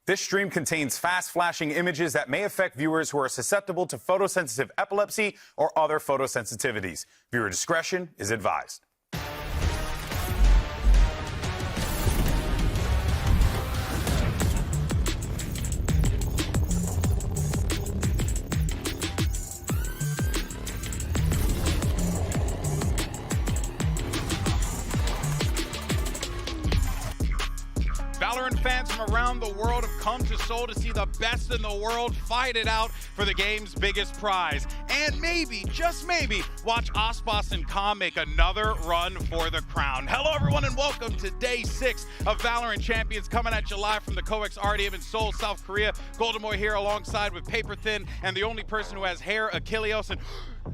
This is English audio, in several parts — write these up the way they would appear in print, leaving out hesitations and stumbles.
This stream contains fast-flashing images that may affect viewers who are susceptible to photosensitive epilepsy or other photosensitivities. Viewer discretion is advised. Valorant fans from around the world have come to Seoul to see the best in the world fight it out for the game's biggest prize. And maybe, just maybe, watch Esports and Calm make another run for the crown. Hello everyone and welcome to day 6 of Valorant Champions, coming at you live from the COEX RDM in Seoul, South Korea. Goldemoy here alongside with Paper Thin and the only person who has hair, Achilleos, and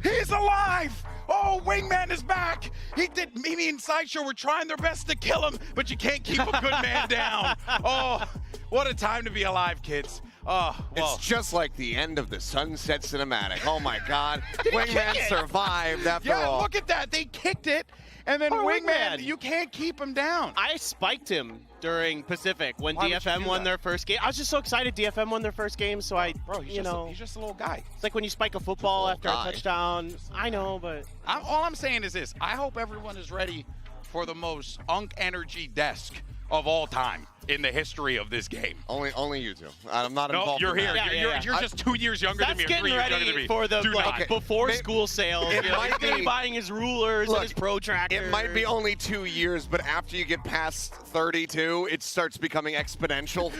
he's alive! Oh, Wingman is back! Mimi and Sideshow were trying their best to kill him, but you can't keep a good man down. Oh, what a time to be alive, kids. Oh, well. It's just like the end of the Sunset Cinematic. Oh my God. Wingman survived after all. Yeah, look at that. They kicked it. And then Wingman, you can't keep him down. I spiked him during Pacific when Why would you DFM do won that? their first game. I was just so excited DFM won their first game, so Bro, he's just a little guy. It's like when you spike a football after a touchdown. I know, but All I'm saying is this. I hope everyone is ready for the most Unk Energy desk of all time in the history of this game. Only you two. I'm not No, involved. you're in here. that. You're just 2 years younger than that's me or 3 getting years younger than ready me. for the Do not. before school sales. It might He's gonna be- buying his rulers Look, and his protractor. It might be only 2 years, but after you get past 32, it starts becoming exponential.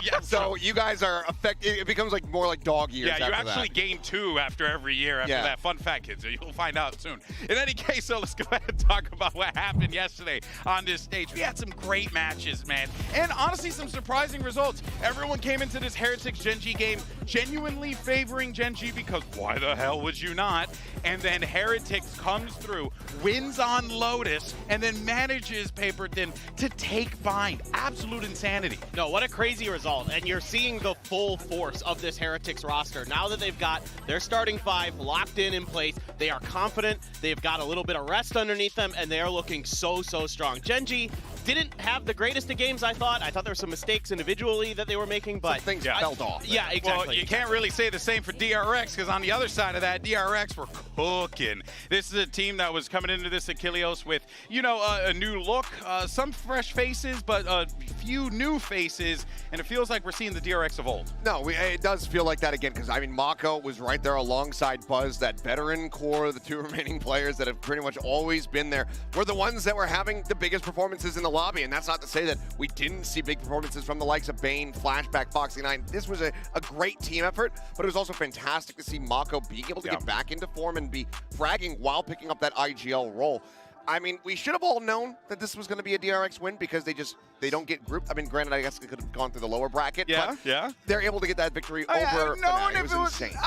Yeah, so you guys are it becomes like more like dog years. Yeah, you after actually that. gain 2 after every year after Yeah. that. Fun fact, kids. You'll find out soon. In any case, so let's go ahead and talk about what happened yesterday on this stage. We had some great matches, man. And honestly, some surprising results. Everyone came into this Heretics Gen.G game genuinely favoring Gen.G because why the hell would you not? And then Heretics comes through, wins on Lotus, and then manages, Paper Thin, to take Bind. Absolute insanity. No, what a crazy result. And you're seeing the full force of this Heretics roster. Now that they've got their starting 5 locked in place, they are confident, they've got a little bit of rest underneath them, and they are looking so strong. Gen.G didn't have the greatest of games, I thought. I thought there were some mistakes individually that they were making, but Things felt off. Yeah, exactly. Well, you can't really say the same for DRX because on the other side of that, DRX were cooking. This is a team that was coming into this Achilleos with, you know, a new look, some fresh faces, but a few new faces, and it feels like we're seeing the DRX of old. No, it does feel like that again because, I mean, Mako was right there alongside Buzz, that veteran core, the 2 remaining players that have pretty much always been there, were the ones that were having the biggest performances in the lobby. And that's not to say that we didn't see big performances from the likes of Bane, Flashback, Foxy 9. This was a great team effort, but it was also fantastic to see Mako being able to get back into form and be fragging while picking up that IGL role. I mean, we should have all known that this was going to be a DRX win because they don't get grouped. I mean, granted, I guess they could have gone through the lower bracket, but they're able to get that victory over Fnatic. It was insane.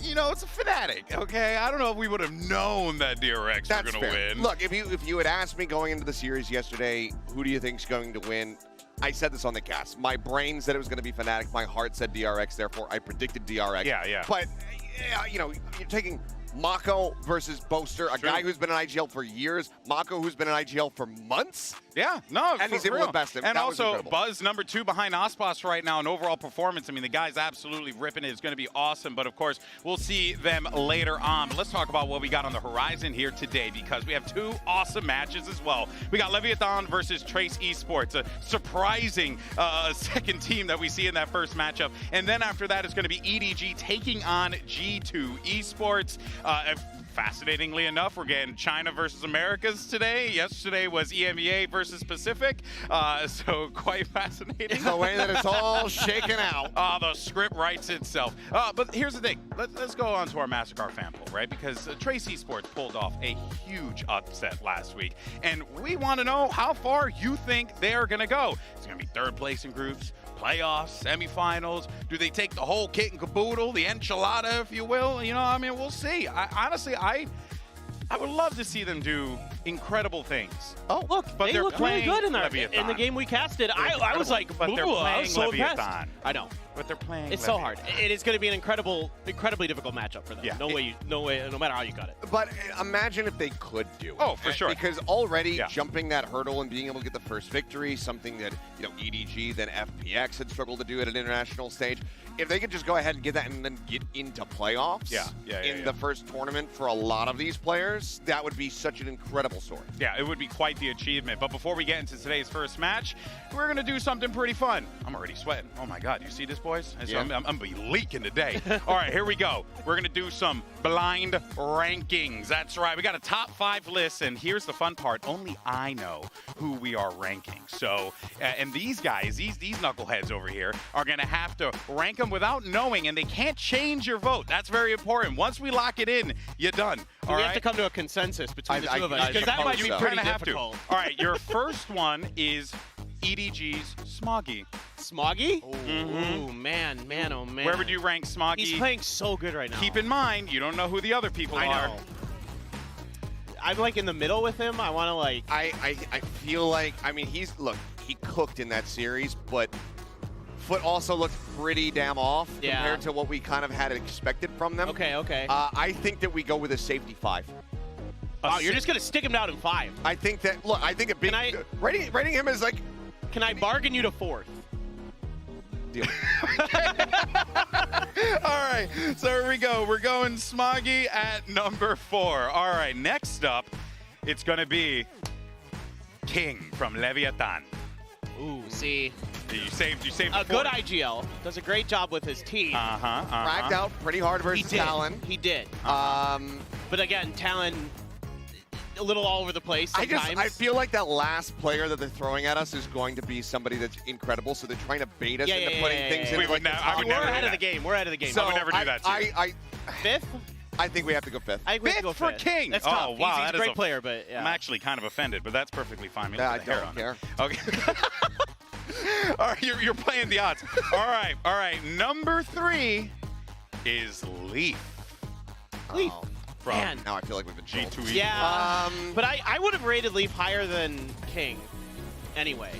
You know, it's a Fnatic, okay? I don't know if we would have known that DRX were going to win. Look, if you had asked me going into the series yesterday, who do you think's going to win? I said this on the cast. My brain said it was going to be Fnatic. My heart said DRX. Therefore, I predicted DRX. Yeah. But, you know, you're taking Mako versus Boaster, a guy who's been in IGL for years, Mako who's been in IGL for months. Yeah, no, and he's able to best him. And that was also, incredible. Buzz #2 behind Esports right now in overall performance. I mean, the guy's absolutely ripping it. It's going to be awesome. But of course, we'll see them later on. But let's talk about what we got on the horizon here today because we have 2 awesome matches as well. We got LEVIATAN versus Trace Esports, a surprising second team that we see in that first matchup. And then after that, it's going to be EDG taking on G2 Esports. Fascinatingly enough, we're getting China versus Americas today. Yesterday was EMEA versus Pacific, so quite fascinating. The way that it's all shaken out. The script writes itself. But here's the thing. Let's go on to our MasterCard fan poll, right? Because Trace Esports pulled off a huge upset last week, and we want to know how far you think they're going to go. It's going to be 3rd place in groups, playoffs, semifinals. Do they take the whole kit and caboodle, the enchilada, if you will? You know, I mean, we'll see. Honestly, I would love to see them do incredible things. Oh, look, But they they're look really playing good in Leviathan. the game we casted. I was like, but they're ooh, I playing was so Leviathan. impressed. I know. But they're playing It's so Leviathan. hard. It is going to be an incredibly difficult matchup for them. Yeah. No way, no matter how you cut it. But imagine if they could do it. Oh, for sure. Because already Yeah. jumping that hurdle and being able to get the first victory, something that, EDG, then FPX had struggled to do at an international stage. If they could just go ahead and get that and then get into playoffs in the first tournament for a lot of these players, that would be such an incredible story. Yeah, it would be quite the achievement. But before we get into today's first match, we're going to do something pretty fun. I'm already sweating. Oh, my God. You see this, boys? Yeah. I'm be leaking today. All right, here we go. We're going to do some blind rankings. That's right. We got a top 5 list, and here's the fun part. Only I know who we are ranking. So, and these guys, these knuckleheads over here, are going to have to rank them without knowing, and they can't change your vote. That's very important. Once we lock it in, you're done. We have to come to a consensus between the two of us, because that might be You pretty kinda have to. difficult. All right, your first one is EDG's Smoggy. Smoggy? Ooh, man, oh man. Where would you rank Smoggy? He's playing so good right now. Keep in mind, you don't know who the other people I are. know. I'm like in the middle with him. I want to like. I feel like, he cooked in that series, but Foot also looked pretty damn off compared to what we kind of had expected from them. Okay. I think that we go with a safety 5. Oh, you're just gonna stick him down in 5. I think that, I think a big, rating him as like, Can I bargain you to 4th? deal. All right, so here we go. We're going Smoggy at number 4. All right, next up, it's going to be King from Leviathan. Ooh, see. You saved A good IGL. Does a great job with his team. Fragged out pretty hard versus Talon. He did. But again, Talon, a little all over the place sometimes. I feel like that last player that they're throwing at us is going to be somebody that's incredible, so they're trying to bait us into putting things in. We would never- I would never We're do ahead of that. the game. We're ahead of the game. So I would never do that to you. 5th? I think we have to go 5th. I think we have to go For 5th. King. That's Oh, tough. wow, He's that a is great player, but yeah. I'm actually kind of offended, but that's perfectly fine. Yeah, I Look at the hair don't on care. it. Okay. All right, you're playing the odds. All right. Number 3 is Leaf. Leaf. From Man. Now I feel like we've been trolled. G2E. Yeah. But I would have rated Leaf higher than King anyway.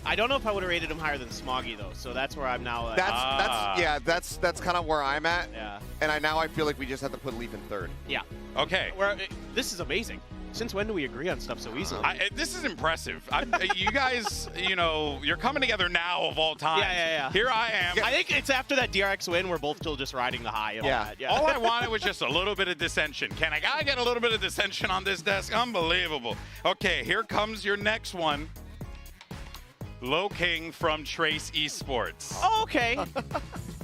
I don't know if I would have rated him higher than Smoggy, though, so that's where I'm now at. That's kind of where I'm at. Yeah. And I feel like we just have to put Leaf in 3rd. Yeah. Okay. This is amazing. Since when do we agree on stuff so easily? This is impressive. You guys, you're coming together now of all time. Yeah. Here I am. I think it's after that DRX win, we're both still just riding the high of that. Yeah. All I wanted was just a little bit of dissension. Can I gotta get a little bit of dissension on this desk? Unbelievable. Okay, here comes your next one. Low King from Trace Esports. Oh, okay.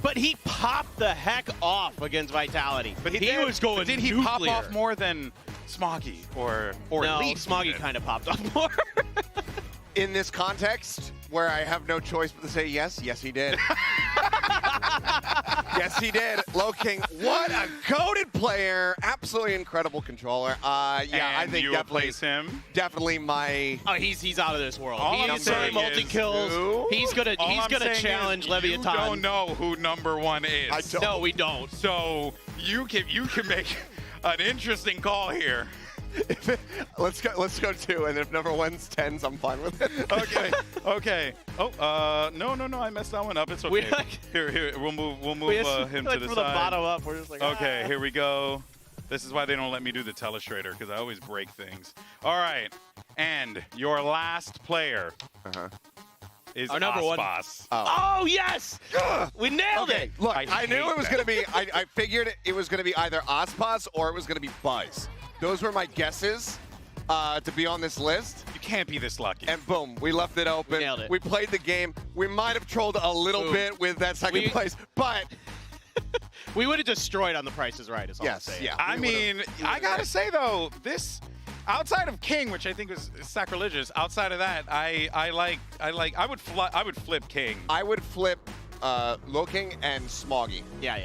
But he popped the heck off against Vitality. But he was going Did he nuclear. pop off more than Smoggy or no, Leaf? Smoggy kind of popped off more. In this context, where I have no choice but to say yes, he did. Yes, he did. Low King, what a goated player. Absolutely incredible controller. I think you definitely my... Oh, he's out of this world. All I'm He's saying multi-kills. He's gonna challenge Leviathan. You don't know who number 1 is. I don't. No, we don't. So you can make an interesting call here. Let's go 2, and if number 1's 10s, I'm fine with it. Okay. Oh, no, I messed that one up. It's okay. Here, we'll move him to the from side. the bottom up, we're just like, Okay, here we go. This is why they don't let me do the telestrator, because I always break things. All right, and your last player is our number 1. Ospas. Oh, yes! We nailed it! Look, I I knew hate it was that. going to be, I figured it was going to be either Ospas or it was going to be Buzz. Those were my guesses to be on this list. You can't be this lucky. And boom, we left it open. We nailed it. We played the game. We might have trolled a little bit with that second place, but we would have destroyed on the Price is Right, is all I'm saying. yeah. I mean, I gotta say though, this outside of King, which I think was sacrilegious. Outside of that, I would flip King. I would flip looking and smoggy. Yeah.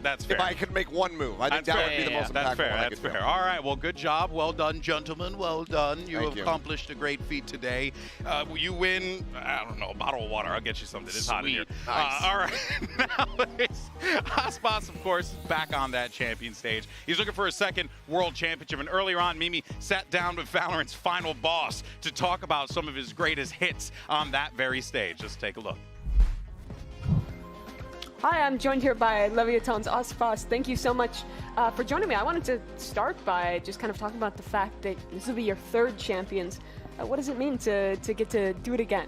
That's fair. If I could make one move, I think That's that fair. would be the most That's impactful fair. one I That's could fair. do. All right. Well, good job. Well done, gentlemen. Well done. You Thank have you. accomplished a great feat today. You win, I don't know, a bottle of water. I'll get you something. It's hot in here. Sweet. Nice. All right. Now, Aspas, of course, is back on that champion stage. He's looking for a second world championship. And earlier on, Mimi sat down with Valorant's final boss to talk about some of his greatest hits on that very stage. Let's take a look. Hi, I'm joined here by LEVIATAN's Aspas. Thank you so much for joining me. I wanted to start by just kind of talking about the fact that this will be your third champions. What does it mean to get to do it again?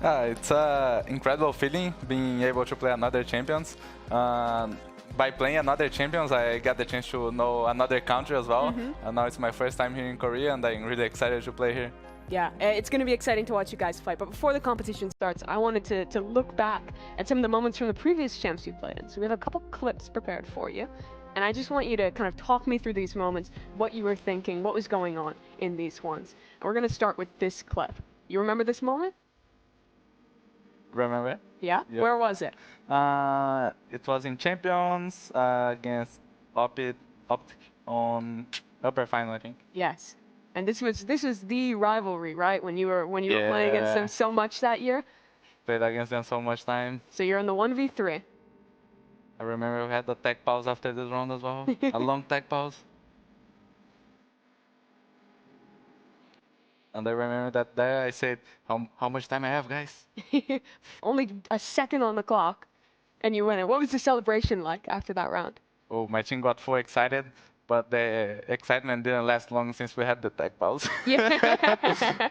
It's an incredible feeling being able to play another champions. By playing another champions, I got the chance to know another country as well. And now it's my first time here in Korea, and I'm really excited to play here. Yeah, it's going to be exciting to watch you guys fight. But before the competition starts, I wanted to look back at some of the moments from the previous champs you played in. So we have a couple clips prepared for you. And I just want you to kind of talk me through these moments, what you were thinking, what was going on in these ones. And we're going to start with this clip. You remember this moment? Remember? Yeah? Yeah. Where was it? It was in champions against Optic on upper final, I think. Yes. And this was the rivalry, right? When you were playing against them so much that year. Played against them so much time. So you're in the 1v3. I remember we had the tech pause after this round as well. A long tech pause. And I remember that there I said, how much time I have, guys? Only a second on the clock, and you win it. What was the celebration like after that round? Oh, my team got full excited, but the excitement didn't last long since we had the tech pause. Yeah.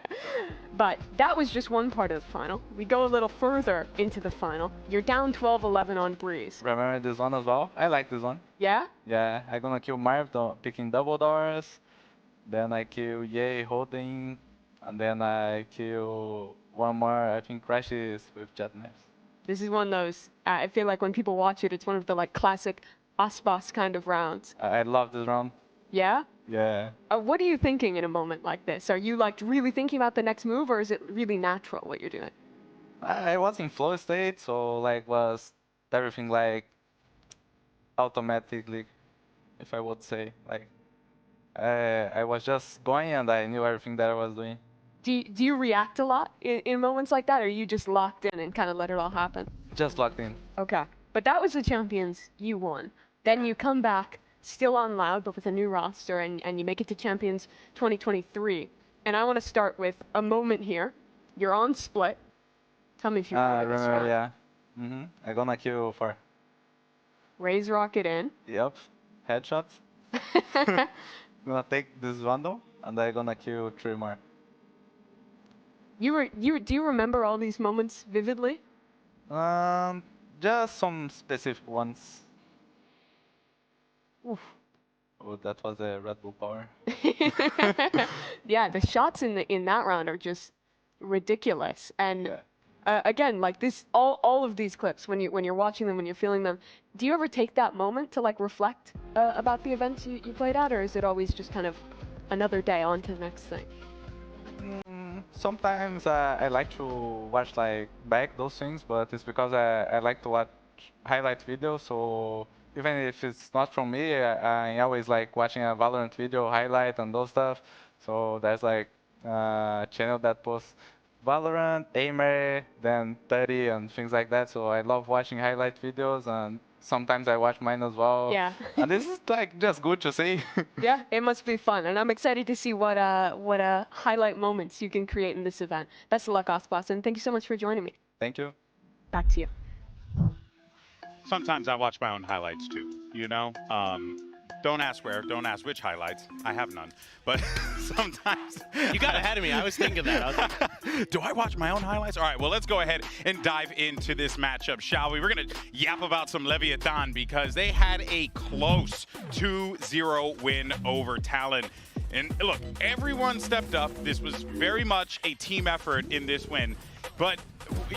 But that was just one part of the final. We go a little further into the final. You're down 12-11 on Breeze. Remember this one as well? I like this one. Yeah? Yeah, I'm gonna kill Marv, picking double doors. Then I kill Ye holding. And then I kill one more, I think Crashes with Jetness. This is one of those, I feel like when people watch it, it's one of the like classic Aspas kind of rounds. I love this round. Yeah? Yeah. What are you thinking in a moment like this? Are you like really thinking about the next move, or is it really natural what you're doing? I was in flow state, so like was everything like automatically, if I would say. Like I was just going and I knew everything that I was doing. Do you react a lot in moments like that, or are you just locked in and kind of let it all happen? Just locked in. Okay. But that was the champions you won. Then you come back, still on Loud, but with a new roster, and you make it to Champions 2023. And I want to start with a moment here. You're on Split. Tell me if you remember this remember, round. yeah. I'm gonna kill 4. Raise Rocket in. Yep. Headshots. Gonna take this Vandal, and I'm gonna kill 3 more. Do you remember all these moments vividly? Just some specific ones. Oof. Oh, that was a Red Bull power. Yeah, the shots in that round are just ridiculous. And Yeah. again, like this, all of these clips, when you're watching them, when you're feeling them, do you ever take that moment to like reflect about the events you played at, or is it always just kind of another day on to the next thing? Sometimes I like to watch like back those things, but it's because I like to watch highlight videos. So even if it's not from me, I always like watching a Valorant video highlight and those stuff. So there's like a channel that posts Valorant, Aimer, then 30 and things like that. So I love watching highlight videos, and sometimes I watch mine as well. Yeah. And this is like just good to see. Yeah, it must be fun, and I'm excited to see what highlight moments you can create in this event. Best of luck, Aspas, and thank you so much for joining me. Thank you. Back to you. Sometimes I watch my own highlights too, you know? Don't ask where, don't ask which highlights. I have none. But sometimes... You got ahead of me. I was thinking that. I was like, do I watch my own highlights? All right, well, let's go ahead and dive into this matchup, shall we? We're going to yap about some LEVIATAN because they had a close 2-0 win over Talon. And look, everyone stepped up. This was very much a team effort in this win. But,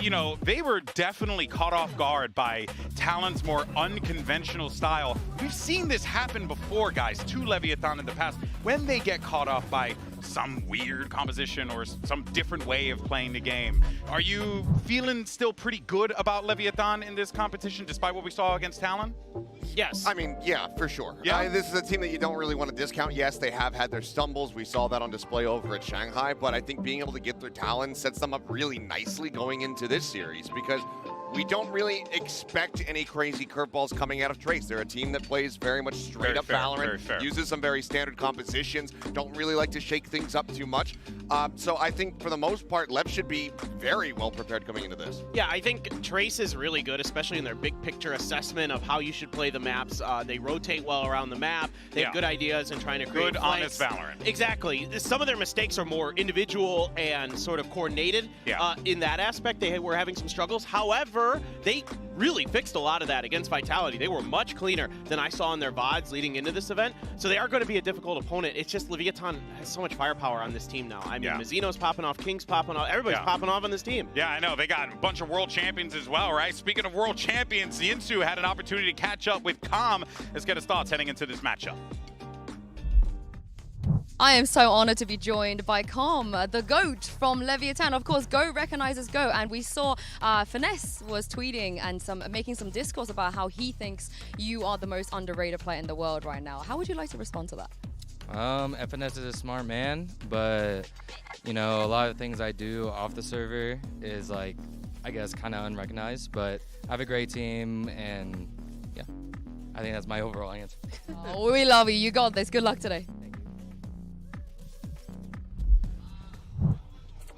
you know, they were definitely caught off guard by Talon's more unconventional style. We've seen this happen before, guys, to LEVIATAN in the past when they get caught off by some weird composition or some different way of playing the game. Are you feeling still pretty good about Leviathan in this competition, despite what we saw against Talon? Yes. I mean, yeah, for sure. Yeah. This is a team that you don't really want to discount. Yes, they have had their stumbles. We saw that on display over at Shanghai, but I think being able to get their talent sets them up really nicely going into this series because we don't really expect any crazy curveballs coming out of Trace. They're a team that plays very much straight up Valorant, uses some very standard compositions, don't really like to shake things up too much. So I think for the most part, Lev should be very well prepared coming into this. Yeah, I think Trace is really good, especially in their big picture assessment of how you should play the maps. They rotate well around the map. They have good ideas in trying to create good, honest Valorant. Exactly. Some of their mistakes are more individual and sort of coordinated. In that aspect, they were having some struggles. However, they really fixed a lot of that against Vitality. They were much cleaner than I saw in their VODs leading into this event. So they are going to be a difficult opponent. It's just Leviathan has so much firepower on this team now. I mean, Mizzino's popping off, King's popping off, everybody's popping off on this team. Yeah, I know. They got a bunch of world champions as well, right? Speaking of world champions, Yinsu had an opportunity to catch up with Calm. Let's get his thoughts heading into this matchup. I am so honored to be joined by Calm, the GOAT from Leviathan. Of course, Go recognizes Go, and we saw Finesse was tweeting and making some discourse about how he thinks you are the most underrated player in the world right now. How would you like to respond to that? Finesse is a smart man, but you know, a lot of things I do off the server is like, I guess, kind of unrecognized. But I have a great team, and yeah, I think that's my overall answer. Oh, we love you. You got this. Good luck today.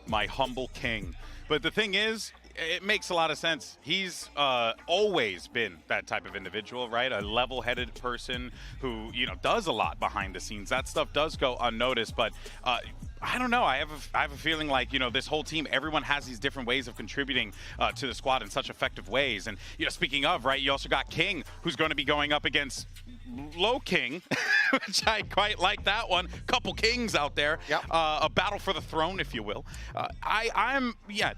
My humble king. But the thing is, it makes a lot of sense. He's always been that type of individual, right? A level-headed person who, you know, does a lot behind the scenes. That stuff does go unnoticed, but I don't know. I have a feeling like, you know, this whole team, everyone has these different ways of contributing to the squad in such effective ways. And, you know, speaking of, right, you also got King, who's going to be going up against Low King, which I quite like that one. Couple kings out there. A battle for the throne, if you will.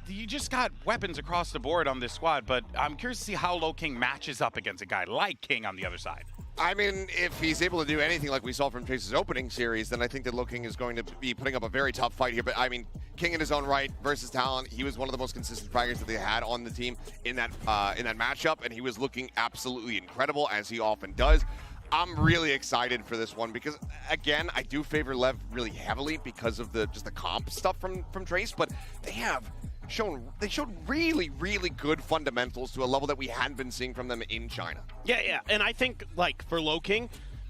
You just got weapons across the board on this squad, but I'm curious to see how Low King matches up against a guy like King on the other side. I mean, if he's able to do anything like we saw from Chase's opening series, then I think that Low King is going to be putting up a very tough fight here. But I mean, King in his own right versus Talon, he was one of the most consistent fraggers that they had on the team in that matchup, and he was looking absolutely incredible, as he often does. I'm really excited for this one because, again, I do favor Lev really heavily because of just the comp stuff from Trace, but they showed really, really good fundamentals to a level that we hadn't been seeing from them in China. Yeah, and I think, like, for Low King,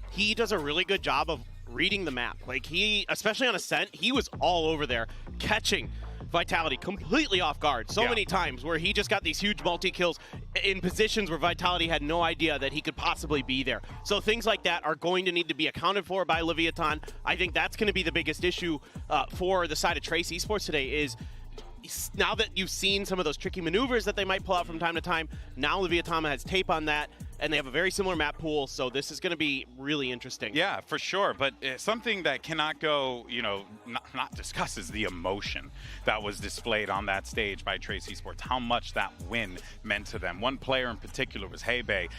he does a really good job of reading the map. Like, he, especially on Ascent, he was all over there catching Vitality completely off guard so many times where he just got these huge multi-kills in positions where Vitality had no idea that he could possibly be there. So things like that are going to need to be accounted for by Leviathan. I think that's going to be the biggest issue for the side of Trace Esports today is now that you've seen some of those tricky maneuvers that they might pull out from time to time, now Leviathan has tape on that, and they have a very similar map pool, so this is going to be really interesting. Yeah, for sure, but something that cannot go, you know, not discussed is the emotion that was displayed on that stage by Trace Esports, how much that win meant to them. One player in particular was Heibei.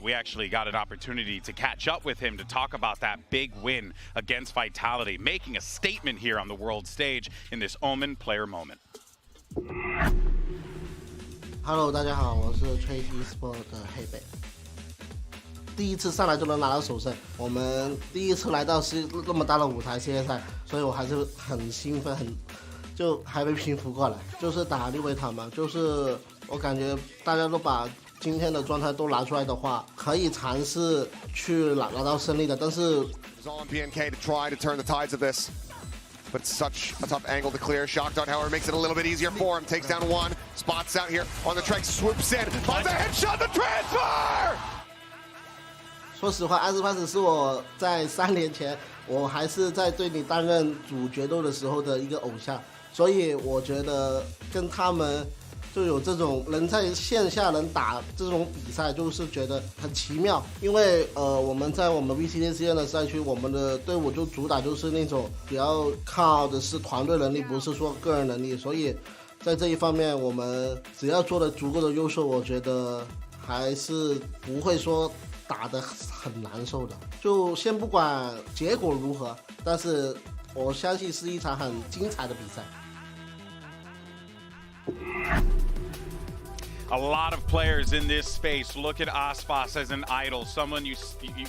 We actually got an opportunity to catch up with him to talk about that big win against Vitality, making a statement here on the world stage in this Omen player moment. Hello， 大家好，我是 Trace Esports 的黑北。第一次上来就能拿到首胜，我们第一次来到那么大的舞台世界赛，所以我还是很兴奋，就还没平复过来。就是打利维坦嘛，就是我感觉大家都把今天的状态都拿出来的话，可以尝试去拿到胜利的，但是。On BNK to try to turn the tides of this. But such a tough angle to clear. Shock Dart, however, makes it a little bit easier for him. Takes down one, spots out here on the track, swoops in, finds a headshot, the transfer! 说实话，2018是我在3年前，我还是在队里担任主决斗的时候的一个偶像，所以我觉得跟他们就有这种能在线下能打这种比赛，就是觉得很奇妙。因为我们在我们 VCT 的赛区，我们的队伍就主打就是那种比较靠的是团队能力，不是说个人能力，所以在这一方面，我们只要做的足够的优秀，我觉得还是不会说打得很难受的。就先不管结果如何，但是我相信是一场很精彩的比赛。A lot of players in this space look at Aspas as an idol, someone you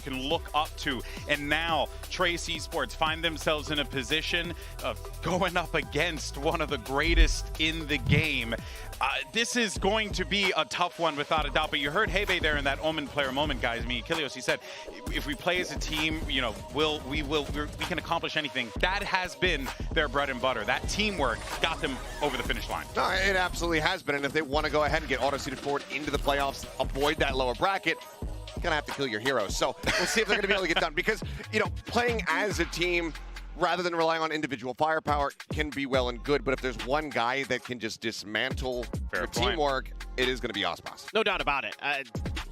can look up to. And now Trace Esports find themselves in a position of going up against one of the greatest in the game. This is going to be a tough one without a doubt. But you heard Hebe there in that Omen player moment, guys. I mean, Kilios, he said, if we play as a team, you know, we can accomplish anything. That has been their bread and butter. That teamwork got them over the finish line. No, it absolutely has been. And if they want to go ahead and get auto-seeded forward into the playoffs, avoid that lower bracket, you're going to have to kill your heroes. So we'll see if they're going to be able to get done. Because, you know, playing as a team rather than relying on individual firepower can be well and good, but if there's one guy that can just dismantle your teamwork, it is going to be Aspas. No doubt about it.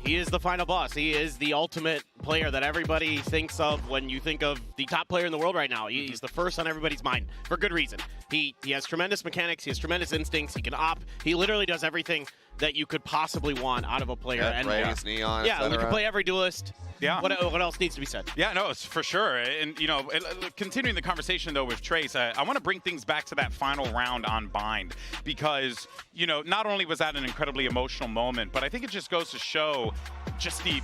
He is the final boss. He is the ultimate player that everybody thinks of when you think of the top player in the world right now. He's the first on everybody's mind for good reason. He has tremendous mechanics. He has tremendous instincts. He can op. He literally does everything that you could possibly want out of a player. Yeah, Raze, Neon, yeah, we can play every duelist. Yeah. What else needs to be said? Yeah, no, it's for sure. And, you know, continuing the conversation, though, with Trace, I want to bring things back to that final round on Bind because, you know, not only was that an incredibly emotional moment, but I think it just goes to show just the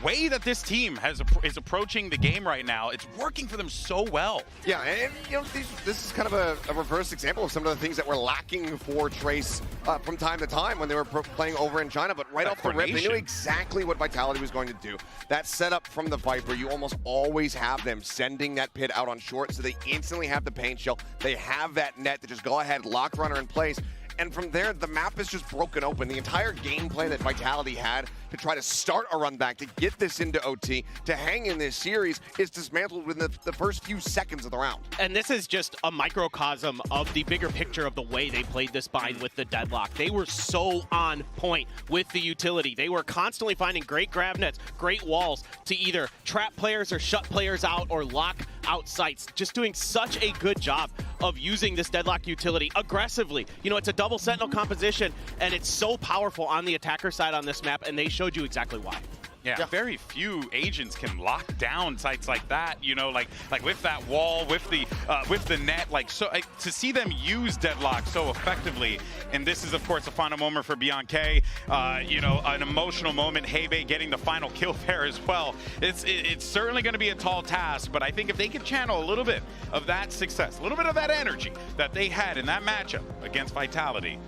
way that this team is approaching the game right now. It's working for them so well. Yeah, and, you know, this is kind of a reverse example of some of the things that were lacking for Trace from time to time when they were playing over in China. But right off the rip, they knew exactly what Vitality was going to do. That setup from the Viper, you almost always have them sending that pit out on short, so they instantly have the paint shell. They have that net to just go ahead, lock runner in place. And from there, the map is just broken open. The entire gameplay that Vitality had to try to start a run back, to get this into OT, to hang in this series, is dismantled within the first few seconds of the round. And this is just a microcosm of the bigger picture of the way they played this bind with the deadlock. They were so on point with the utility. They were constantly finding great grab nets, great walls to either trap players or shut players out or lock out sites. Just doing such a good job of using this deadlock utility aggressively. You know, it's a double sentinel composition, and it's so powerful on the attacker side on this map, and they showed you exactly why. Yeah, very few agents can lock down sites like that, you know, like with that wall, with the net, like, so to see them use deadlock so effectively. And this is, of course, the final moment for Bianca. You know, an emotional moment. Hebe getting the final kill there as well. It's certainly going to be a tall task, but I think if they can channel a little bit of that success, a little bit of that energy that they had in that matchup against Vitality,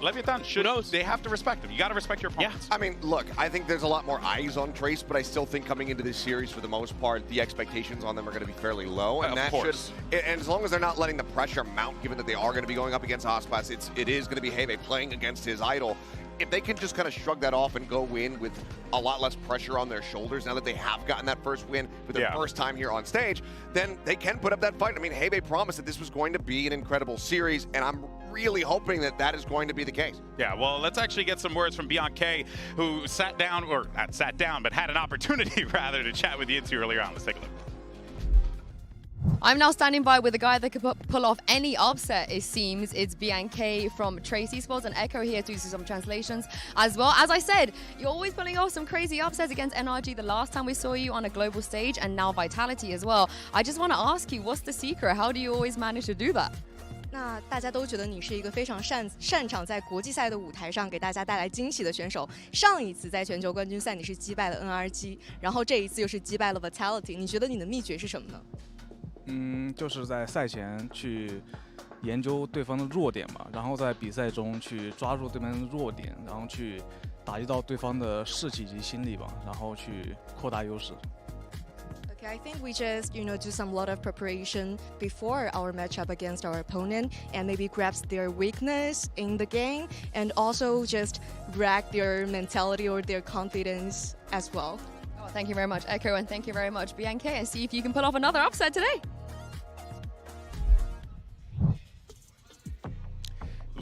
LEVIATAN should, they have to respect them. You got to respect your opponents. Yeah. I mean, look, I think there's a lot more eyes on Trace, but I still think coming into this series, for the most part, the expectations on them are going to be fairly low. And that should, and as long as they're not letting the pressure mount, given that they are going to be going up against Aspas, it is going to be Hebe playing against his idol. If they can just kind of shrug that off and go in with a lot less pressure on their shoulders now that they have gotten that first win for their first time here on stage, then they can put up that fight. I mean, Hebe promised that this was going to be an incredible series, and I'm really hoping that that is going to be the case. Yeah, well, let's actually get some words from Bianca, who sat down, or not sat down, but had an opportunity, rather, to chat with Yinzu earlier on. Let's take a look. I'm now standing by with a guy that could pull off any upset, it seems. It's Bianca from Trace Esports, and Echo here to do some translations as well. As I said, you're always pulling off some crazy upsets against NRG the last time we saw you on a global stage, and now Vitality as well. I just want to ask you, what's the secret? How do you always manage to do that? 那大家都觉得你是一个非常擅长在国际赛的舞台上给大家带来惊喜的选手。上一次在全球冠军赛你是击败了 NRG， 然后这一次又是击败了 Vitality， 你觉得你的秘诀是什么呢？就是在赛前去研究对方的弱点嘛，然后在比赛中去抓住对方的弱点，然后去打击到对方的士气及心理吧，然后去扩大优势。I think we just, do some lot of preparation before our matchup against our opponent and maybe grasp their weakness in the game and also just wreck their mentality or their confidence as well. Oh, thank you very much, Echo, and thank you very much, Bianca, and see if you can pull off another upset today.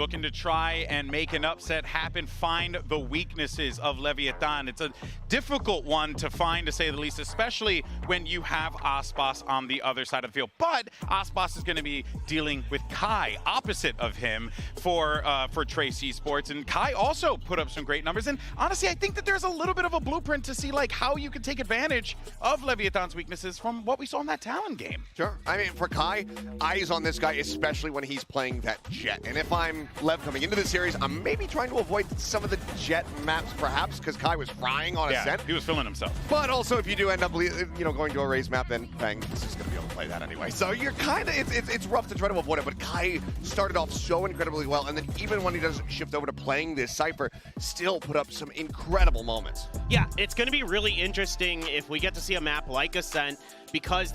looking to try and make an upset happen, find the weaknesses of LEVIATAN. It's a difficult one to find, to say the least, especially when you have Aspas on the other side of the field. But Aspas is going to be dealing with Kai, opposite of him, for Trace Esports. And Kai also put up some great numbers. And honestly, I think that there's a little bit of a blueprint to see like how you can take advantage of LEVIATAN's weaknesses from what we saw in that Talon game. Sure. I mean, for Kai, eyes on this guy, especially when he's playing that Jet. And if I'm Lev coming into the series, I'm maybe trying to avoid some of the Jet maps, perhaps, because Kai was frying on Ascent. He was feeling himself. But also, if you do end up, going to a raise map, then bang, this is going to be able to play that anyway. So you're kind of, it's rough to try to avoid it. But Kai started off so incredibly well, and then even when he doesn't shift over to playing this Cypher, still put up some incredible moments. Yeah, it's going to be really interesting if we get to see a map like Ascent, because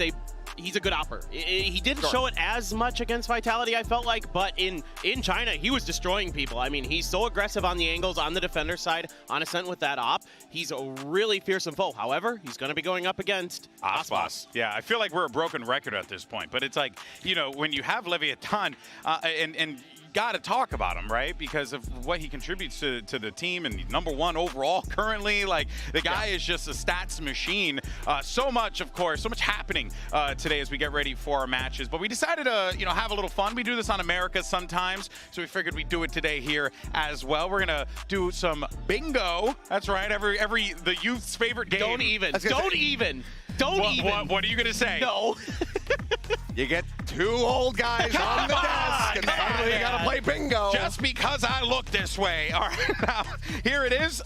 he's a good opper. He didn't show it as much against Vitality, I felt like, but in China, he was destroying people. I mean, he's so aggressive on the angles, on the defender side, on Ascent with that op. He's a really fearsome foe. However, he's going to be going up against Aspas. Yeah, I feel like we're a broken record at this point, but it's like, when you have LEVIATAN, and got to talk about him, right? Because of what he contributes to the team, and #1 overall currently. Like, the guy is just a stats machine. So much, of course, so much happening today as we get ready for our matches. But we decided to, have a little fun. We do this on America sometimes, so we figured we'd do it today here as well. We're gonna do some bingo. That's right. The youth's favorite game. Don't even. What are you gonna say? No. You get 2 old guys on the desk, and suddenly you gotta play bingo. Just because I look this way. All right, now, here it is.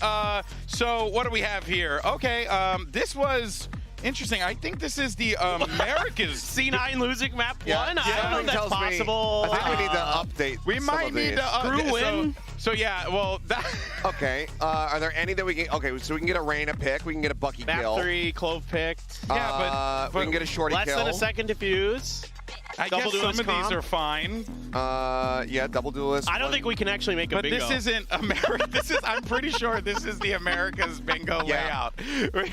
So what do we have here? Okay, this was interesting. I think this is the America's C9 losing map 1. I don't know if that's possible. I think we need to update. We might need to update. So yeah, well, that. Okay. Are there any that we can? Okay, so we can get a Reyna pick. We can get a Bucky kill. Map 3, Clove picked. Yeah, but we can get a Shorty less kill. Less than a second to fuse. I guess some of these are fine. Yeah, double duelist. I don't think we can actually make a bingo. But this isn't America. I'm pretty sure this is the America's bingo layout. We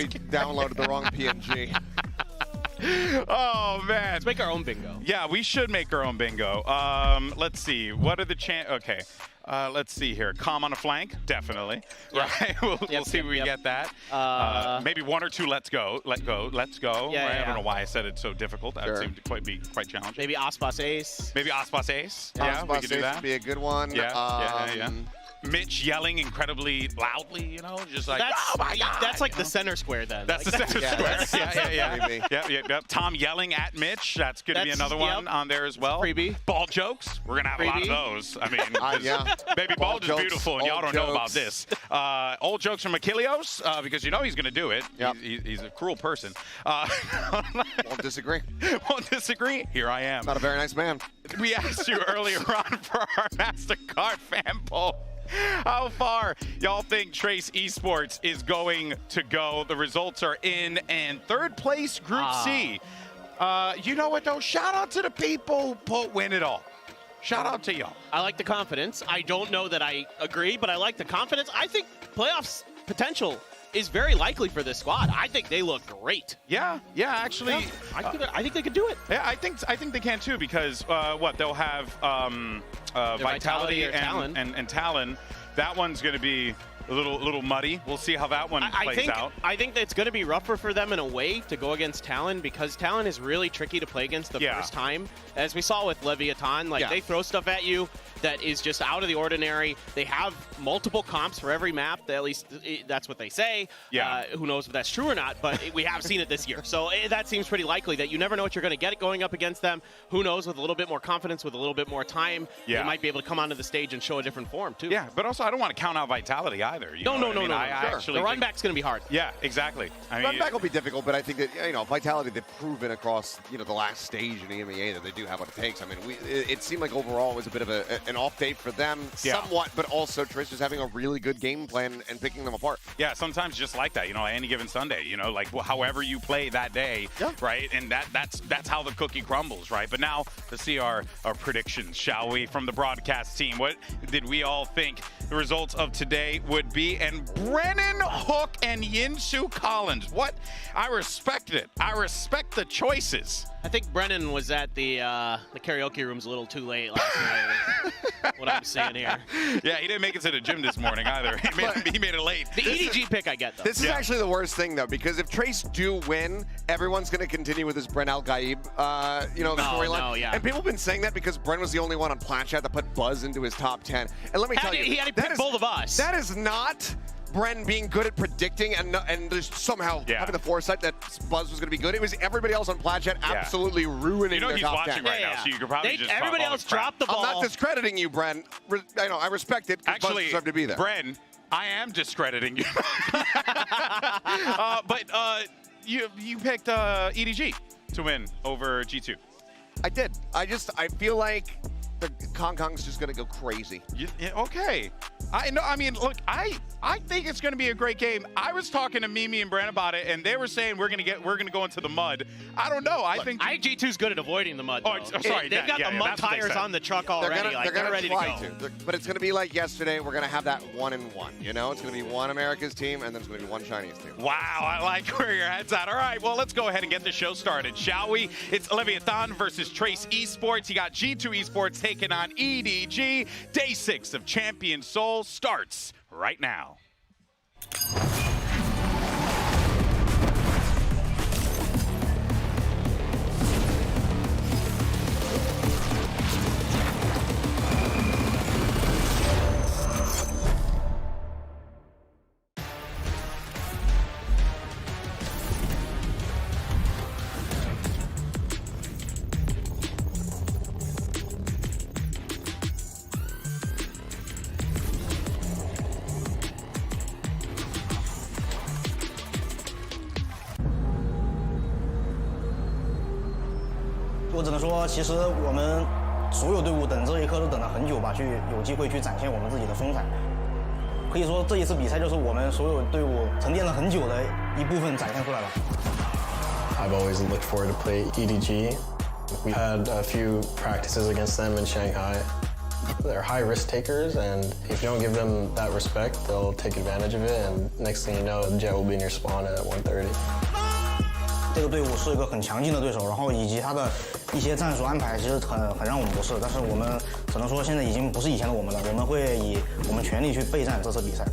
downloaded the wrong PNG. Oh, man. Let's make our own bingo. Yeah, we should make our own bingo. Let's see. What are the Okay. Let's see here. Calm on a flank, definitely. Right? We'll see if we get that. Maybe 1 or 2. Let's go. Let's go. Yeah, right? I don't know why I said it so difficult. That seemed to be quite challenging. Maybe Aspas Ace. Yeah, we could do that. Would be a good one. Yeah. Mitch yelling incredibly loudly, just like, oh my God. That's like the center square then. That's the center square. Yeah. Tom yelling at Mitch. That's going to be another one on there as well. Freebie. Ball jokes. We're going to have a lot of those. I mean, baby ball is beautiful, and y'all don't know about this. Old jokes from Achilleos, because he's going to do it. Yep. He's a cruel person. Won't disagree. Won't disagree. Here I am. Not a very nice man. We asked you earlier on for our MasterCard fan poll. How far y'all think Trace Esports is going to go? The results are in, and 3rd place, Group C. You know what, though? Shout out to the people who win it all. Shout out to y'all. I like the confidence. I don't know that I agree, but I like the confidence. I think playoffs potential is very likely for this squad. I think they look great. Yeah, actually. Yeah, I think they could do it. Yeah, I think they can too, because they'll have Vitality and Talon. That one's going to be a little muddy. We'll see how that one plays out. I think it's going to be rougher for them in a way to go against Talon, because Talon is really tricky to play against the first time. As we saw with LEVIATAN, they throw stuff at you that is just out of the ordinary. They have multiple comps for every map. At least that's what they say. Yeah. Who knows if that's true or not, but we have seen it this year. So that seems pretty likely that you never know what you're going to get going up against them. Who knows, with a little bit more confidence, with a little bit more time, they might be able to come onto the stage and show a different form too. Yeah, but also I don't want to count out Vitality either. No. Actually, the run back's going to be hard. Yeah, exactly. Run back will be difficult, but I think that Vitality, they've proven across the last stage in EMEA that they do have what it takes. I mean, it seemed like overall it was a bit of an off day for them, somewhat, but also Trish is having a really good game plan and picking them apart. Yeah, sometimes just like that, any given Sunday, however you play that day, right? And that's how the cookie crumbles, right? But now let's see our predictions, shall we, from the broadcast team. What did we all think the results of today would be? And Brennan Hook and Yinsu Collins, what? I respect it. I respect the choices. I think Brennan was at the karaoke rooms a little too late last night. What I'm seeing here. Yeah, he didn't make it to the gym this morning either. He made it late. The EDG pick I get, though. This is actually the worst thing, though, because if Trace do win, everyone's going to continue with this Bren Al-Gaib, storyline. No, yeah. And people have been saying that because Bren was the only one on Platchat that put Buzz into his top 10. And let me tell you, he had to pick both of us. That is not Bren being good at predicting and just somehow having the foresight that Buzz was going to be good. It was everybody else on Platchat absolutely ruining their he's top watching 10. right now, so you could probably just everybody else dropped the ball. I'm not discrediting you, Bren. I respect it. Actually, Buzz deserved to be there. Bren, I am discrediting you. But you picked EDG to win over G2. I did. I feel like the Kong Kong's just going to go crazy. Okay. I mean, look, I think it's going to be a great game. I was talking to Mimi and Brand about it, and they were saying we're going to go into the mud. I don't know. I think G2's good at avoiding the mud. Oh, sorry. They've got the mud tires on the truck already. They're gonna ready try to go. But it's going to be like yesterday. We're going to have that 1-1. You know, it's going to be one America's team, and then it's going to be one Chinese team. Wow, I like where your head's at. All right, well, let's go ahead and get the show started, shall we? It's LEVIATAN versus Trace Esports. You got G2 Esports taking on EDG. Day 6 of Champion Soul starts right now.我只能说，其实我们所有队伍等这一刻都等了很久吧，有机会去展现我们自己的风采。可以说这一次比赛就是我们所有队伍沉淀了很久的一部分展现出来了。I've always looked forward to play EDG. We had a few practices against them in Shanghai. They're high risk takers, and if you don't give them that respect, they'll take advantage of it, and next thing you know, Jet will be in your spawn at 130. 这个队伍是一个很强劲的对手，然后以及他的一些战术安排其实很让我们不适，但是我们只能说现在已经不是以前的我们了，我们会以我们全力去备战这次比赛。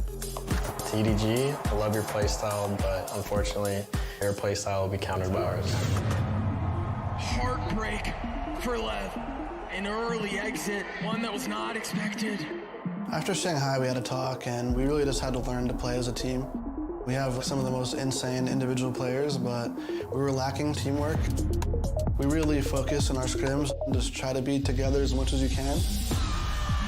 To EDG, I love your playstyle, but unfortunately, your playstyle will be countered by ours. Heartbreak for Lev. An early exit, one that was not expected. After Shanghai, we had a talk, and we really just had to learn to play as a team. We have some of the most insane individual players, but we were lacking teamwork. We really focus on our scrims and just try to be together as much as you can.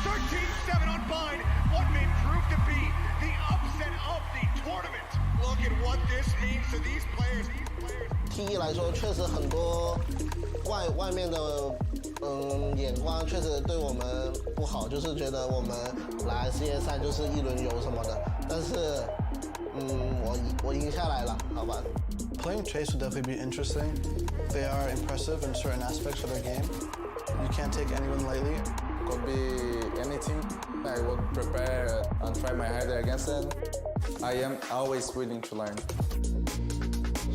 13-7 on Bind, what may prove to be the upset of the tournament. Look at what this means to these players. T1来说，确实很多外面的眼光确实对我们不好，就是觉得我们来世界赛就是一轮游什么的，但是我赢下来了，好吧。Playing Chase would definitely be interesting. They are impressive in certain aspects of their game. You can't take anyone lightly. Could be any team. I would prepare and try my harder against them. I am always willing to learn.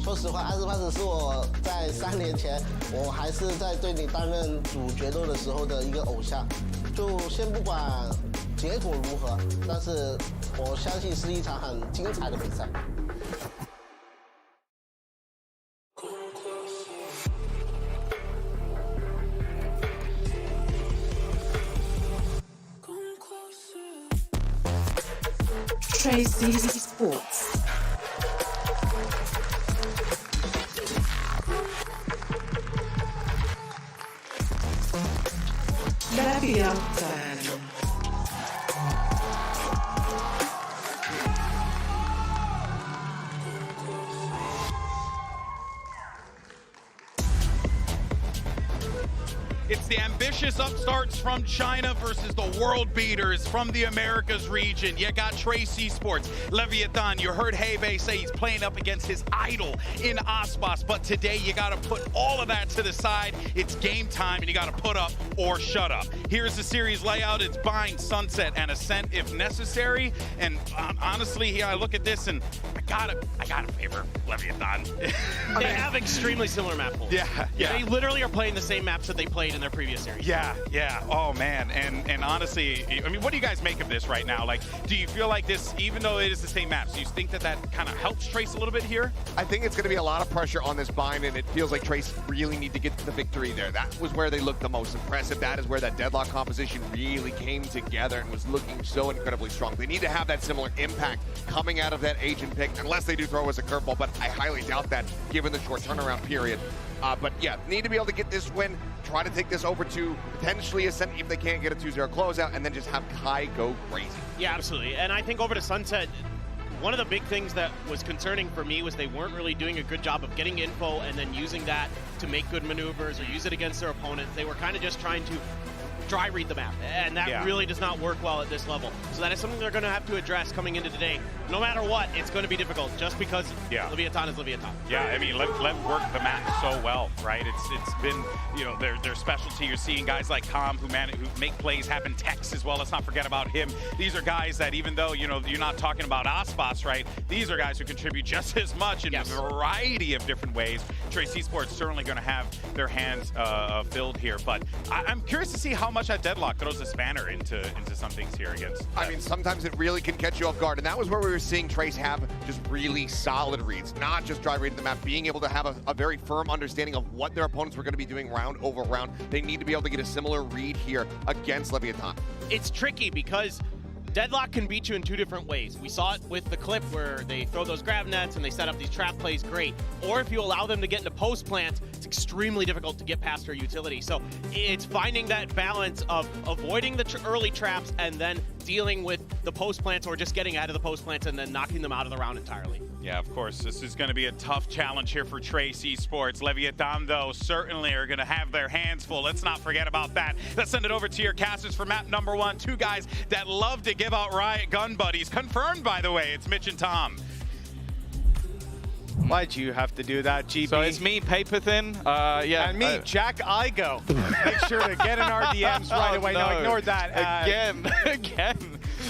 说实话，艾斯帕斯是我在3年前，我还是在队里担任主决斗的时候的一个偶像。就先不管结果如何，但是我相信是一场很精彩的比赛。Trace Esports. LEVIATAN. It's the ambitious vicious upstarts from China versus the world beaters from the Americas region. You got Trace Esports, LEVIATAN. You heard Hebe say he's playing up against his idol in Aspas. But today you got to put all of that to the side. It's game time, and you got to put up or shut up. Here's the series layout. It's Bind, Sunset, and Ascent if necessary. And honestly, here I look at this and I gotta favor LEVIATAN. They have extremely similar map pools. Yeah. They literally are playing the same maps that they played in their previous series. Yeah. Oh man, and honestly, I mean, what do you guys make of this right now? Like, do you feel like this, even though it is the same maps, do you think that kind of helps Trace a little bit here? I think it's going to be a lot of pressure on this bind, and it feels like Trace really need to get the victory there. That was where they looked the most impressive. That is where that deadlock composition really came together and was looking so incredibly strong. They need to have that similar impact coming out of that agent pick, unless they do throw us a curveball, but I highly doubt that given the short turnaround period. But yeah, need to be able to get this win, try to take this over to potentially Ascent if they can't get a 2-0 closeout, and then just have Kai go crazy. Yeah, absolutely. And I think over to Sunset, one of the big things that was concerning for me was they weren't really doing a good job of getting info and then using that to make good maneuvers or use it against their opponents. They were kind of just trying to dry read the map, and that really does not work well at this level. So that is something they're going to have to address coming into today. No matter what, it's going to be difficult just because LEVIATAN is LEVIATAN. Yeah, I mean, Lev worked the map so well, right? It's been, you know, their specialty. You're seeing guys like Com who make plays happen. Tex as well. Let's not forget about him. These are guys that, even though, you know, you're not talking about Aspas, right? These are guys who contribute just as much in a variety of different ways. Trace Esports certainly going to have their hands filled here, but I'm curious to see how much that deadlock throws a spanner into some things here against. I mean, sometimes it really can catch you off guard, and that was where we were seeing Trace have just really solid reads, not just dry reading the map, being able to have a very firm understanding of what their opponents were going to be doing round over round. They need to be able to get a similar read here against LEVIATAN. It's tricky because deadlock can beat you in two different ways. We saw it with the clip where they throw those grab nets and they set up these trap plays, great. Or if you allow them to get into post plants, it's extremely difficult to get past their utility. So it's finding that balance of avoiding the early traps and then dealing with the post plants, or just getting out of the post plants and then knocking them out of the round entirely. Yeah, of course, this is going to be a tough challenge here for Trace Esports. LEVIATAN, though, certainly are going to have their hands full. Let's not forget about that. Let's send it over to your casters for map number 1. Two guys that love to give out riot gun buddies. Confirmed, by the way, it's Mitch and Tom. Why'd you have to do that, GB? So it's me, Paper Thin. Yeah. And me, Jack Igo. Make sure to get in our DMs right away. No, ignore that. Again.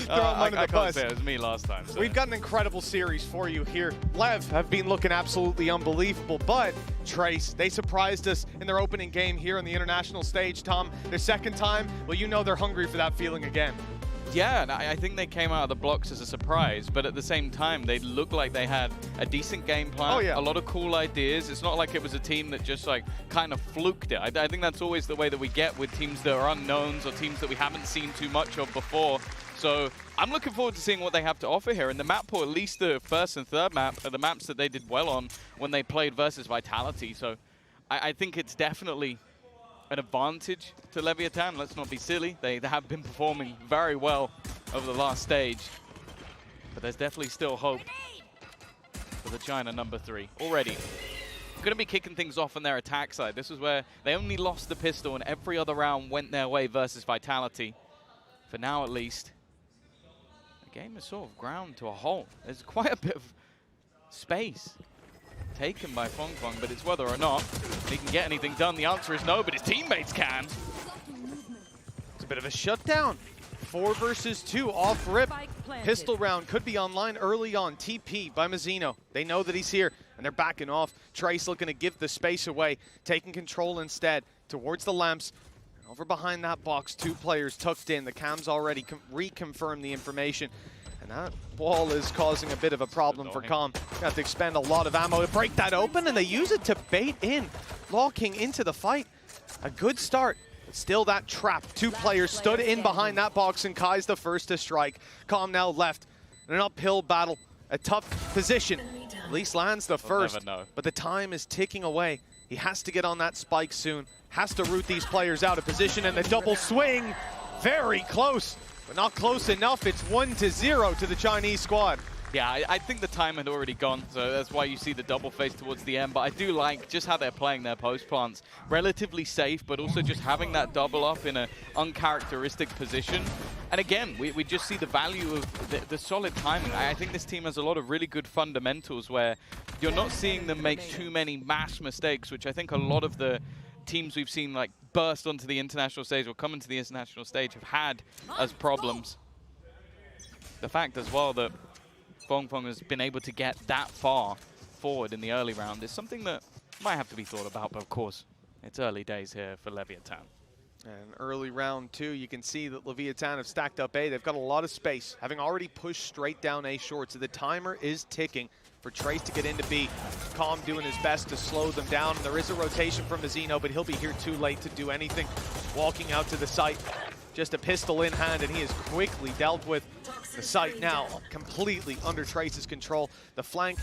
Throw him under the bus. It was me last time. So. We've got an incredible series for you here. Lev have been looking absolutely unbelievable, but Trace, they surprised us in their opening game here on the international stage. Tom, their second time, well, you know they're hungry for that feeling again. Yeah, I think they came out of the blocks as a surprise, but at the same time, they looked like they had a decent game plan, a lot of cool ideas. It's not like it was a team that just like kind of fluked it. I think that's always the way that we get with teams that are unknowns or teams that we haven't seen too much of before. So I'm looking forward to seeing what they have to offer here. And the map pool, at least the first and third map, are the maps that they did well on when they played versus Vitality. So I think it's definitely an advantage to LEVIATAN. Let's not be silly. They have been performing very well over the last stage. But there's definitely still hope for the China number 3 already. Going to be kicking things off on their attack side. This is where they only lost the pistol and every other round went their way versus Vitality. For now, at least. The game is sort of ground to a halt. There's quite a bit of space taken by Fong Fong, but it's whether or not he can get anything done. The answer is no, but his teammates can. It's a bit of a shutdown. 4 versus 2 off rip. Pistol round could be online early on. TP by Mazzino. They know that he's here, and they're backing off. Trace looking to give the space away, taking control instead towards the lamps. Over behind that box, 2 players tucked in. The cams already reconfirmed the information. And that wall is causing a bit of a problem for Com. Got to expend a lot of ammo to break that open, and they use it to bait in, locking into the fight. A good start, but still that trap. 2 players stood in behind that box, and Kai's the first to strike. Com now left in an uphill battle. A tough position. At least lands the first, but the time is ticking away. He has to get on that spike soon. Has to root these players out of position, and the double swing. Very close. But not close enough. It's 1-0 to the Chinese squad. Yeah, I think the time had already gone, so that's why you see the double face towards the end. But I do like just how they're playing their post plants. Relatively safe, but also just having that double up in an uncharacteristic position. And again, we just see the value of the solid timing. I think this team has a lot of really good fundamentals where you're not seeing them make too many mass mistakes, which I think a lot of the teams we've seen like burst onto the international stage or come into the international stage have had as problems. The fact as well that Fong has been able to get that far forward in the early round is something that might have to be thought about, but of course, it's early days here for LEVIATAN. And early round 2, you can see that LEVIATAN have stacked up A. They've got a lot of space, having already pushed straight down A short, so the timer is ticking for Trace to get into B. Calm doing his best to slow them down. There is a rotation from Mazzino, but he'll be here too late to do anything. Walking out to the site, just a pistol in hand, and he is quickly dealt with. The site now completely under Trace's control. The flank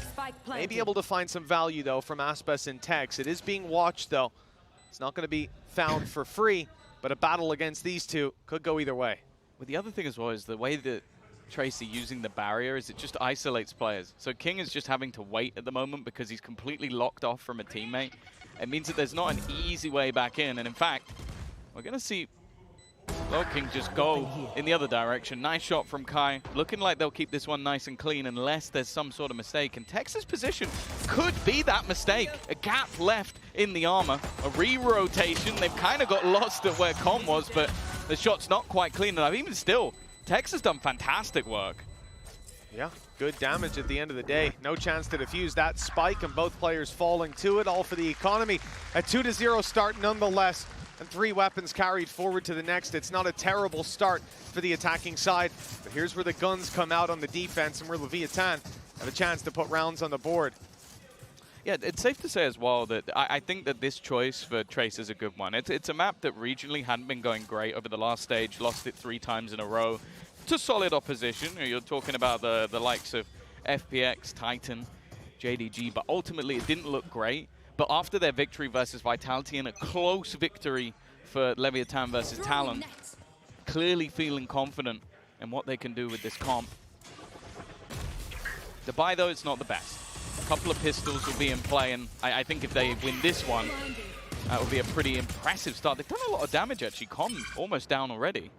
may be able to find some value, though, from Aspas and Tex. It is being watched, though. It's not going to be found for free, but a battle against these two could go either way. But the other thing as well is the way that Tracy using the barrier is it just isolates players. So King is just having to wait at the moment because he's completely locked off from a teammate. It means that there's not an easy way back in. And in fact, we're going to see Lord King just go in the other direction. Nice shot from Kai. Looking like they'll keep this one nice and clean unless there's some sort of mistake. And Tex's position could be that mistake. A gap left in the armor. A re-rotation. They've kind of got lost at where Com was, but the shot's not quite clean enough. Even still, Tex has done fantastic work. Yeah, good damage at the end of the day. No chance to defuse that spike, and both players falling to it, all for the economy. A 2-0 start nonetheless, and 3 weapons carried forward to the next. It's not a terrible start for the attacking side, but here's where the guns come out on the defense and where LEVIATAN have a chance to put rounds on the board. Yeah, it's safe to say as well that I think that this choice for Trace is a good one. It's a map that regionally hadn't been going great over the last stage, lost it 3 times in a row to solid opposition. You're talking about the likes of FPX, Titan, JDG, but ultimately it didn't look great. But after their victory versus Vitality and a close victory for LEVIATAN versus Talon, clearly feeling confident in what they can do with this comp. The buy, though, it's not the best. A couple of pistols will be in play, and I think if they win this one, that would be a pretty impressive start. They've done a lot of damage, actually. Com almost down already.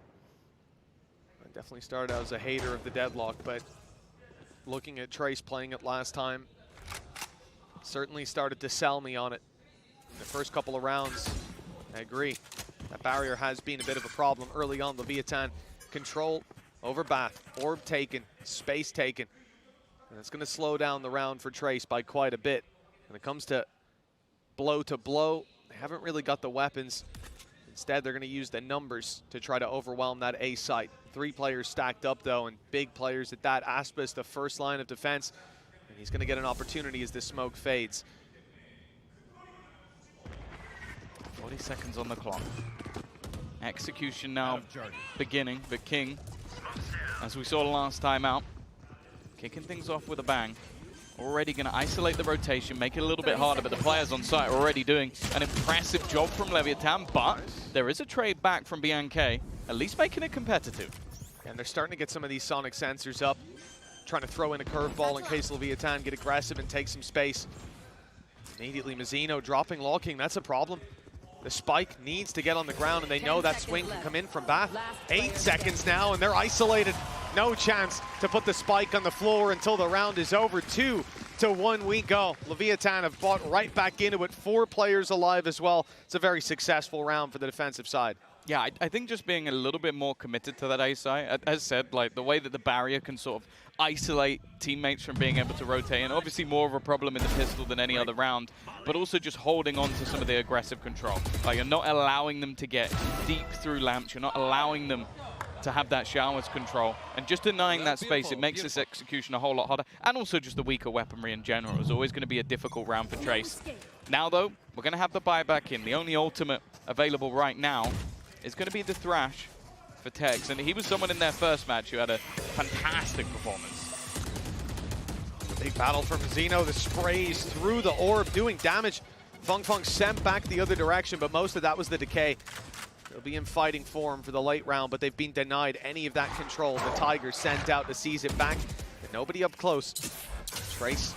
I definitely started out as a hater of the deadlock, but looking at Trace playing it last time, certainly started to sell me on it. In the first couple of rounds, I agree. That barrier has been a bit of a problem early on. LEVIATAN control over Bath, orb taken, space taken. And it's going to slow down the round for Trace by quite a bit. When it comes to blow, they haven't really got the weapons. Instead, they're going to use the numbers to try to overwhelm that A site. 3 players stacked up, though, and big players at that. Aspas, the first line of defense. And he's going to get an opportunity as this smoke fades. 40 seconds on the clock. Execution now beginning, but King, as we saw last time out, kicking things off with a bang. Already going to isolate the rotation, make it a little bit harder, but the players on site are already doing an impressive job from LEVIATAN, but there is a trade back from BNK, at least making it competitive. And they're starting to get some of these sonic sensors up, trying to throw in a curveball in case LEVIATAN get aggressive and take some space. Immediately Mazzino dropping Locking, that's a problem. The spike needs to get on the ground, and they know that swing can come in from Bath. 8 seconds now, and they're isolated. No chance to put the spike on the floor until the round is over. 2-1 we go. LEVIATAN have bought right back into it. 4 players alive as well. It's a very successful round for the defensive side. Yeah, I think just being a little bit more committed to that A site. As said, like the way that the barrier can sort of isolate teammates from being able to rotate, and obviously more of a problem in the pistol than any other round, but also just holding on to some of the aggressive control. Like you're not allowing them to get deep through lamps, you're not allowing them to have that showers control, and just denying that space, it makes this execution a whole lot harder, and also just the weaker weaponry in general is always going to be a difficult round for Trace. Now though, we're going to have the buyback in. The only ultimate available right now is going to be the Thrash for Tex, and he was someone in their first match who had a fantastic performance. Big battle for Mazzino. The sprays through the orb doing damage. Fong sent back the other direction, but most of that was the decay. They'll be in fighting form for the late round, but they've been denied any of that control. The Tiger sent out to seize it back. Nobody up close. Trace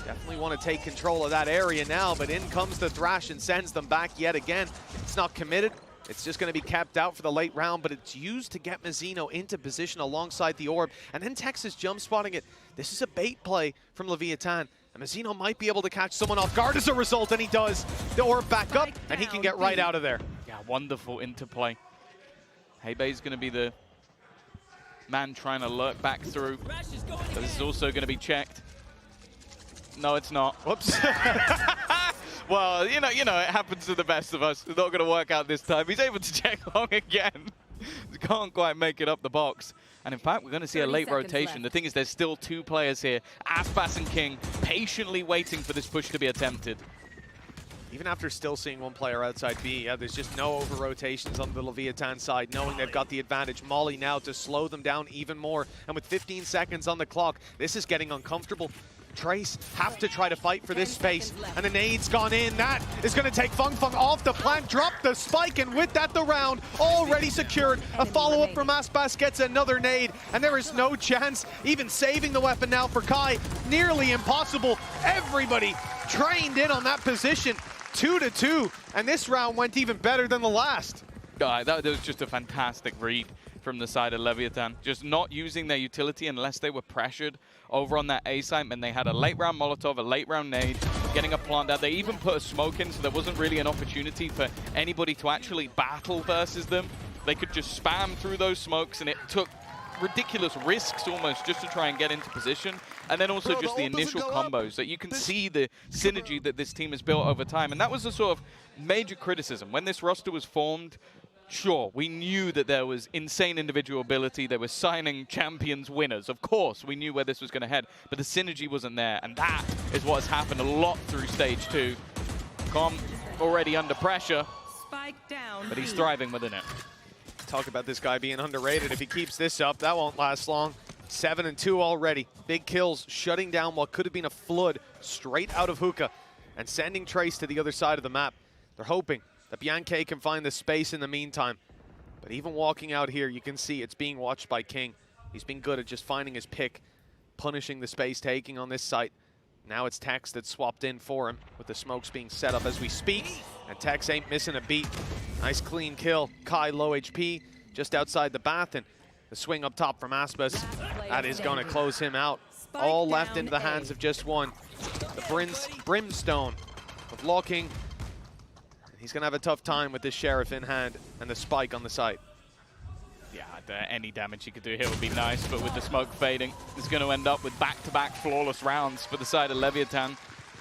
definitely want to take control of that area now, but in comes the Thrash and sends them back yet again. It's not committed. It's just going to be capped out for the late round, but it's used to get Mizzino into position alongside the orb. And then Texas jump spotting it. This is a bait play from Leviathan. And Mizzino might be able to catch someone off guard as a result, and he does. The orb back up, and he can get right out of there. Yeah, wonderful interplay. Heibei's going to be the man trying to lurk back through. So this is also going to be checked. No, it's not. Whoops. Well, you know, it happens to the best of us. It's not going to work out this time. He's able to check long again. Can't quite make it up the box. And in fact, we're going to see a late rotation. The thing is, there's still 2 players here, Aspas and King, patiently waiting for this push to be attempted. Even after still seeing 1 player outside B, yeah, there's just no over-rotations on the Leviathan side, knowing they've got the advantage. Molly now to slow them down even more. And with 15 seconds on the clock, this is getting uncomfortable. Trace have to try to fight for this space, and a nade's gone in. That is going to take Fung Fung off the plant, drop the spike, and with that, the round already secured. A follow-up from Aspas gets another nade, and there is no chance even saving the weapon now for Kai. Nearly impossible. Everybody trained in on that position. 2-2, and this round went even better than the last. That was just a fantastic read from the side of Leviathan. Just not using their utility unless they were pressured over on that A site, and they had a late round Molotov, a late round nade, getting a plant out. They even put a smoke in, so there wasn't really an opportunity for anybody to actually battle versus them. They could just spam through those smokes, and it took ridiculous risks almost just to try and get into position. And then also just the initial combos that you can see the synergy that this team has built over time. And that was the sort of major criticism. When this roster was formed, sure, we knew that there was insane individual ability. They were signing champions winners. Of course, we knew where this was going to head, but the synergy wasn't there. And that is what has happened a lot through stage 2. Com already under pressure, but he's thriving within it. Talk about this guy being underrated. If he keeps this up, that won't last long. 7-2 already. Big kills, shutting down what could have been a flood straight out of Hookah and sending Trace to the other side of the map. They're hoping that Bianche can find the space in the meantime. But even walking out here, you can see it's being watched by King. He's been good at just finding his pick, punishing the space taking on this site. Now it's Tex that's swapped in for him, with the smokes being set up as we speak. And Tex ain't missing a beat. Nice clean kill. Kai low HP, just outside the bath, and the swing up top from Aspas. That is going to close him out. All left into the hands of just one. The Brimstone of Locking. He's going to have a tough time with this Sheriff in hand and the spike on the site. Yeah, any damage he could do here would be nice, but with the smoke fading, he's going to end up with back-to-back flawless rounds for the side of Leviathan.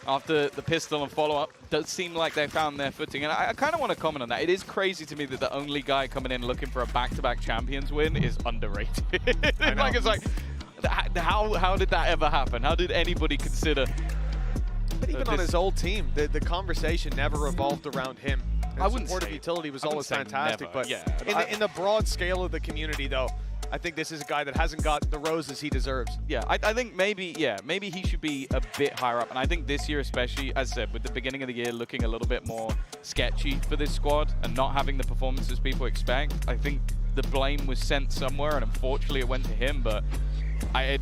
After the pistol and follow-up, does seem like they found their footing. And I kind of want to comment on that. It is crazy to me that the only guy coming in looking for a back-to-back champions win is underrated. Like, it's like, how did that ever happen? How did anybody consider? But even on his old team, the conversation never revolved around him. I wouldn't support of say utility was I always wouldn't say fantastic, never, but yeah. in the broad scale of the community, though, I think this is a guy that hasn't got the roses he deserves. Yeah, I think maybe he should be a bit higher up. And I think this year especially, as I said, with the beginning of the year looking a little bit more sketchy for this squad and not having the performances people expect, I think the blame was sent somewhere, and unfortunately it went to him. But I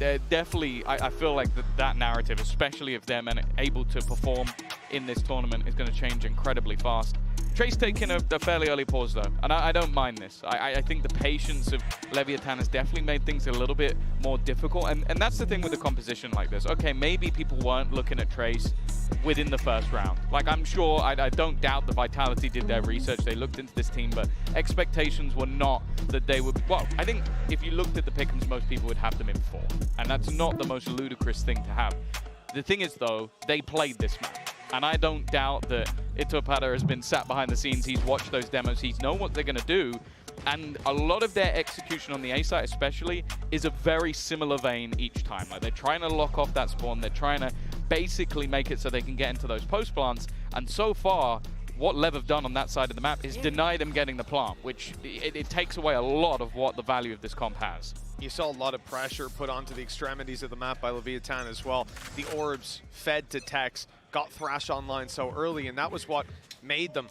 feel like that narrative, especially of them and able to perform in this tournament, is going to change incredibly fast. Trace taking a fairly early pause though, and I don't mind this. I think the patience of Leviathan has definitely made things a little bit more difficult, and that's the thing with a composition like this. Okay, maybe people weren't looking at Trace within the first round. Like, I'm sure, I don't doubt the Vitality did their research, they looked into this team, but expectations were not that they would, well, I think if you looked at the pick'ems, most people would have them in 4, and that's not the most ludicrous thing to have. The thing is though, they played this map. And I don't doubt that Itopada has been sat behind the scenes. He's watched those demos. He's known what they're going to do. And a lot of their execution on the A site especially is a very similar vein each time. Like, they're trying to lock off that spawn. They're trying to basically make it so they can get into those post plants. And so far, what Lev have done on that side of the map is deny them getting the plant, which it takes away a lot of what the value of this comp has. You saw a lot of pressure put onto the extremities of the map by Leviathan as well. The orbs fed to Tex, got Thrash online so early, and that was what made them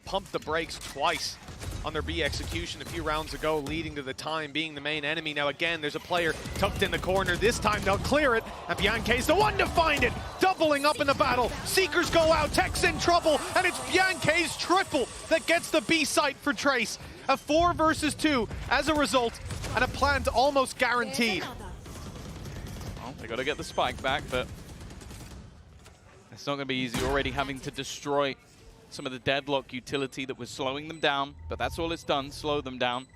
pumped the brakes twice on their B execution a few rounds ago, leading to the time being the main enemy. Now again, there's a player tucked in the corner. This time they'll clear it, and Bianche's the one to find it. Doubling up in the battle. Seekers go out, Tech's in trouble, and it's Bianche's triple that gets the B site for Trace. A 4 versus 2 as a result, and a plant almost guaranteed. Well, they got to get the spike back, but it's not going to be easy. Already having to destroy some of the deadlock utility that was slowing them down, but that's all it's done, slow them down.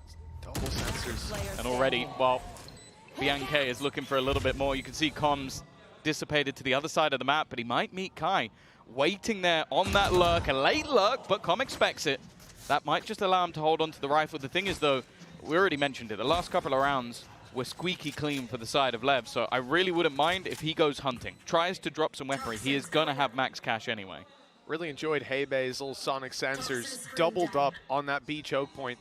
Double sensors. And already, well, Bianche is looking for a little bit more. You can see Comms dissipated to the other side of the map, but he might meet Kai. Waiting there on that lurk, a late lurk, but Com expects it. That might just allow him to hold on to the rifle. The thing is, though, we already mentioned it, the last couple of rounds were squeaky clean for the side of Lev, so I really wouldn't mind if he goes hunting. Tries to drop some weaponry. He is going to have max cash anyway. Really enjoyed Heibei's little sonic sensors doubled up on that B choke point.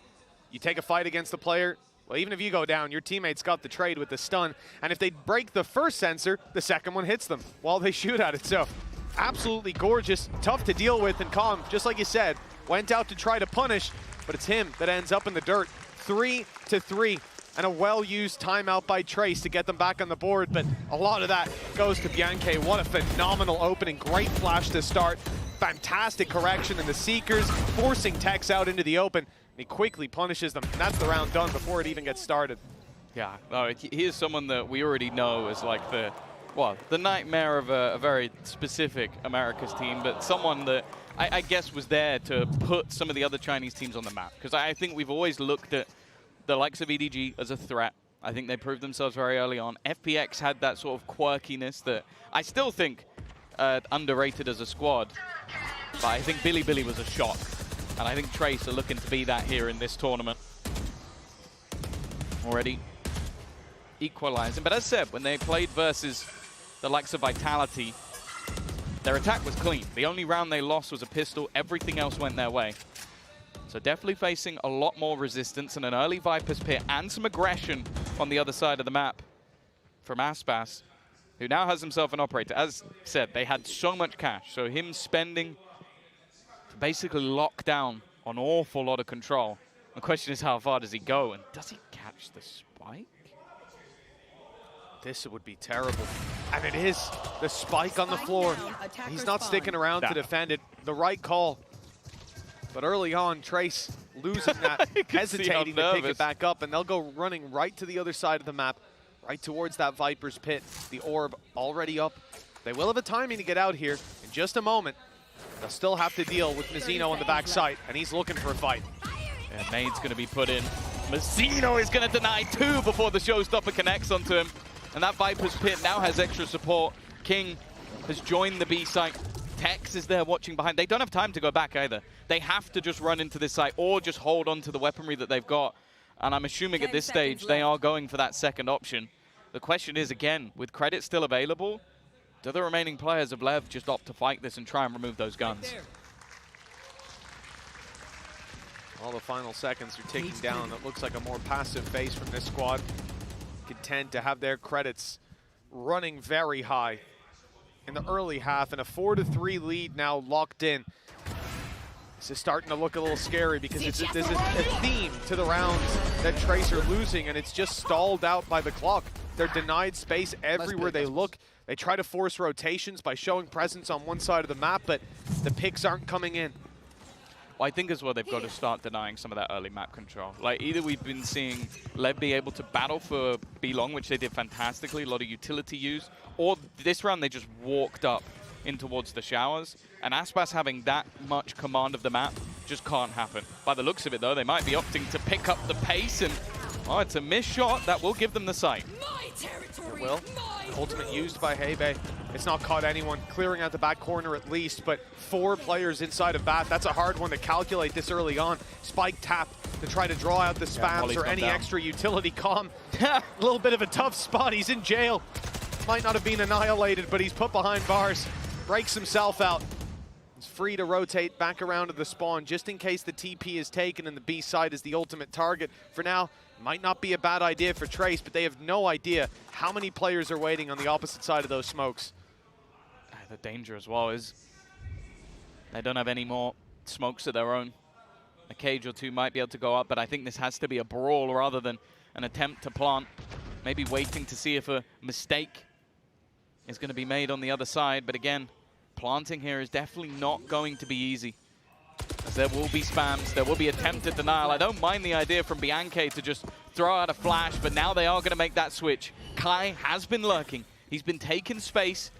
You take a fight against the player, well, even if you go down, your teammates got the trade with the stun, and if they break the first sensor, the second one hits them while they shoot at it. So absolutely gorgeous, tough to deal with, and Com, just like you said, went out to try to punish, but it's him that ends up in the dirt. 3-3, and a well-used timeout by Trace to get them back on the board, but a lot of that goes to Bianche. What a phenomenal opening, great flash to start. Fantastic correction in the Seekers, forcing Tex out into the open. And he quickly punishes them, and that's the round done before it even gets started. Yeah, no, he is someone that we already know as like the nightmare of a very specific Americas team, but someone that I guess was there to put some of the other Chinese teams on the map. Because I think we've always looked at the likes of EDG as a threat. I think they proved themselves very early on. FPX had that sort of quirkiness that I still think underrated as a squad. But I think Billy Billy was a shock. And I think Trace are looking to be that here in this tournament. Already equalizing. But as said, when they played versus the likes of Vitality, their attack was clean. The only round they lost was a pistol. Everything else went their way. So definitely facing a lot more resistance and an early Viper's Pit and some aggression on the other side of the map from Aspas, who now has himself an operator. As said, they had so much cash. So him spending to basically lock down an awful lot of control. The question is, how far does he go? And does he catch the spike? This would be terrible. And it is the spike on the floor. He's not sticking around to defend it. The right call. But early on, Trace losing that, hesitating to pick it back up, and they'll go running right to the other side of the map, right towards that Viper's Pit. The orb already up. They will have a timing to get out here in just a moment. They'll still have to deal with Mizzino on the backside, and he's looking for a fight. And nade's going to be put in. Mizzino is going to deny 2 before the showstopper connects onto him. And that Viper's Pit now has extra support. King has joined the B site. Tex is there watching behind. They don't have time to go back either. They have to just run into this site or just hold on to the weaponry that they've got. And I'm assuming at this stage they are going for that second option. The question is, again, with credit still available, do the remaining players of Lev just opt to fight this and try and remove those guns? All the final seconds are ticking down. It looks like a more passive face from this squad. Content to have their credits running very high in the early half, and a 4-3 lead now locked in. This is starting to look a little scary because there's a theme to the rounds that Trace are losing, and it's just stalled out by the clock. They're denied space everywhere they look. They try to force rotations by showing presence on one side of the map, but the picks aren't coming in. Well, I think as well they've got to start denying some of that early map control. Like, either we've been seeing Lev be able to battle for B-Long, which they did fantastically, a lot of utility use, or this round they just walked up in towards the showers, and Aspas having that much command of the map just can't happen. By the looks of it, though, they might be opting to pick up the pace, and oh, it's a missed shot that will give them the sight. It will. Ultimate used by Heibei. It's not caught anyone, clearing out the back corner at least, but 4 players inside of Bat. That's a hard one to calculate this early on. Spike tap to try to draw out the spams or any extra utility. Com, a little bit of a tough spot. He's in jail. Might not have been annihilated, but he's put behind bars. Breaks himself out. He's free to rotate back around to the spawn just in case the TP is taken and the B side is the ultimate target. For now, might not be a bad idea for Trace, but they have no idea how many players are waiting on the opposite side of those smokes. The danger as well is they don't have any more smokes of their own. A cage or two might be able to go up, but I think this has to be a brawl rather than an attempt to plant. Maybe waiting to see if a mistake is going to be made on the other side. But again, planting here is definitely not going to be easy. As there will be spams, there will be attempted denial. I don't mind the idea from Bianchi to just throw out a flash, but now they are going to make that switch. Kai has been lurking. He's been taking space,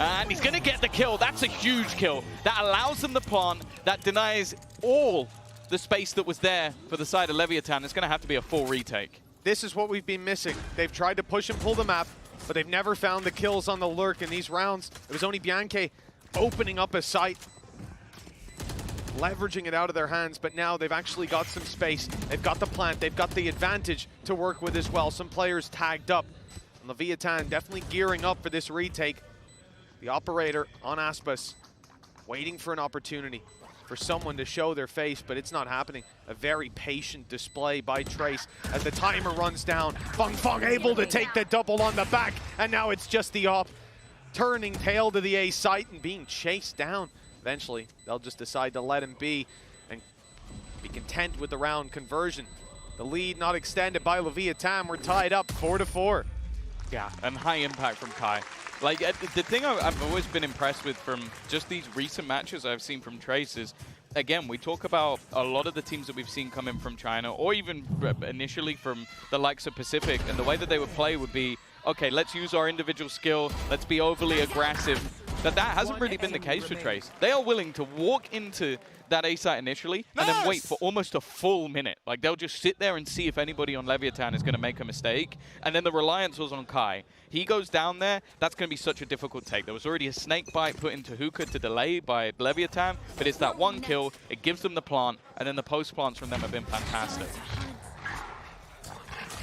and he's going to get the kill. That's a huge kill. That allows them to plant. That denies all the space that was there for the side of LEVIATAN. It's going to have to be a full retake. This is what we've been missing. They've tried to push and pull the map, but they've never found the kills on the lurk in these rounds. It was only Bianchi opening up a site, leveraging it out of their hands, but now they've actually got some space. They've got the plant, they've got the advantage to work with as well. Some players tagged up. And LEVIATAN definitely gearing up for this retake. The operator on Aspas, waiting for an opportunity for someone to show their face, but it's not happening. A very patient display by Trace as the timer runs down. Feng able to take the double on the back, and now it's just the op. Turning tail to the A site and being chased down. Eventually, they'll just decide to let him be and be content with the round conversion. The lead not extended by LEVIATAN. We're tied up 4-4. Yeah, and high impact from Kai. Like, the thing I've always been impressed with from just these recent matches I've seen from Trace is, again, we talk about a lot of the teams that we've seen come in from China, or even initially from the likes of Pacific, and the way that they would play would be, okay, let's use our individual skill, let's be overly aggressive. But that hasn't really been the case for Trace. They are willing to walk into that A site initially and then wait for almost a full minute. Like, they'll just sit there and see if anybody on LEVIATAN is going to make a mistake. And then the reliance was on Kai. He goes down there, that's going to be such a difficult take. There was already a snake bite put into Hookah to delay by LEVIATAN, but it's that one kill, it gives them the plant, and then the post plants from them have been fantastic.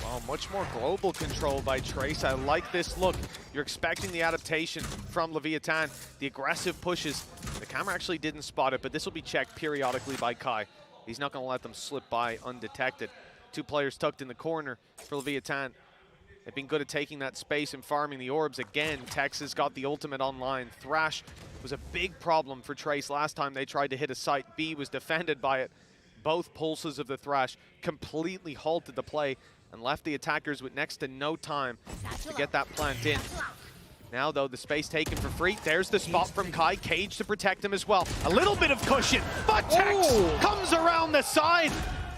Well, much more global control by Trace. I like this look. You're expecting the adaptation from LEVIATAN, the aggressive pushes. The camera actually didn't spot it, but this will be checked periodically by Kai. He's not going to let them slip by undetected. Two players tucked in the corner for LEVIATAN. They've been good at taking that space and farming the orbs. Again, Texas got the ultimate online. Thrash was a big problem for Trace last time they tried to hit a site. B was defended by it. Both pulses of the Thrash completely halted the play and left the attackers with next to no time to get that plant in. Now, though, the space taken for free. There's the spot from Kai. Cage to protect him as well. A little bit of cushion, but Tex comes around the side,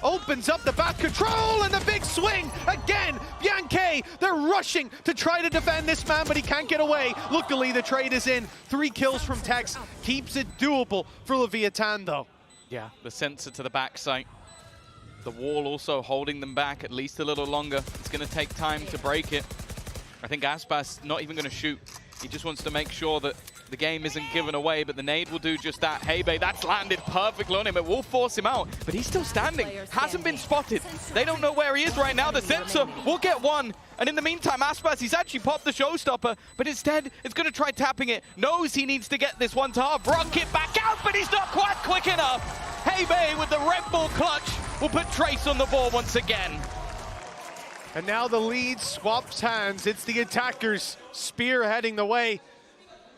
opens up the back control, and the big swing again. Bianchi, they're rushing to try to defend this man, but he can't get away. Luckily, the trade is in. 3 kills from Tex keeps it doable for LEVIATAN, though. Yeah, the sensor to the backside. The wall also holding them back at least a little longer. It's going to take time to break it. I think Aspas not even going to shoot. He just wants to make sure that the game isn't given away, but the nade will do just that. Hebe, that's landed perfectly on him. It will force him out, but he's still standing. Hasn't been spotted. They don't know where he is right now. The sensor will get one. And in the meantime, Aspas, he's actually popped the showstopper, but instead, it's going to try tapping it. Knows he needs to get this one to half. Rocket back out, but he's not quite quick enough. Hebe with the Red Bull clutch will put Trace on the board once again. And now the lead swaps hands. It's the attackers spearheading the way.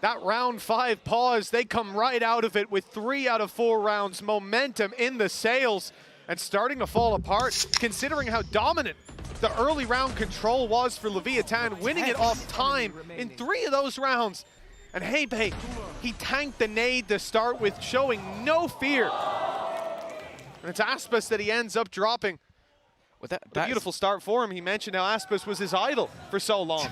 That round 5 pause, they come right out of it with 3 out of 4 rounds. Momentum in the sails and starting to fall apart, considering how dominant the early round control was for LEVIATAN, winning it off time in 3 of those rounds. And Hebe, he tanked the nade to start with, showing no fear. And it's Aspas that he ends up dropping. Well, a beautiful start for him. He mentioned how Aspas was his idol for so long.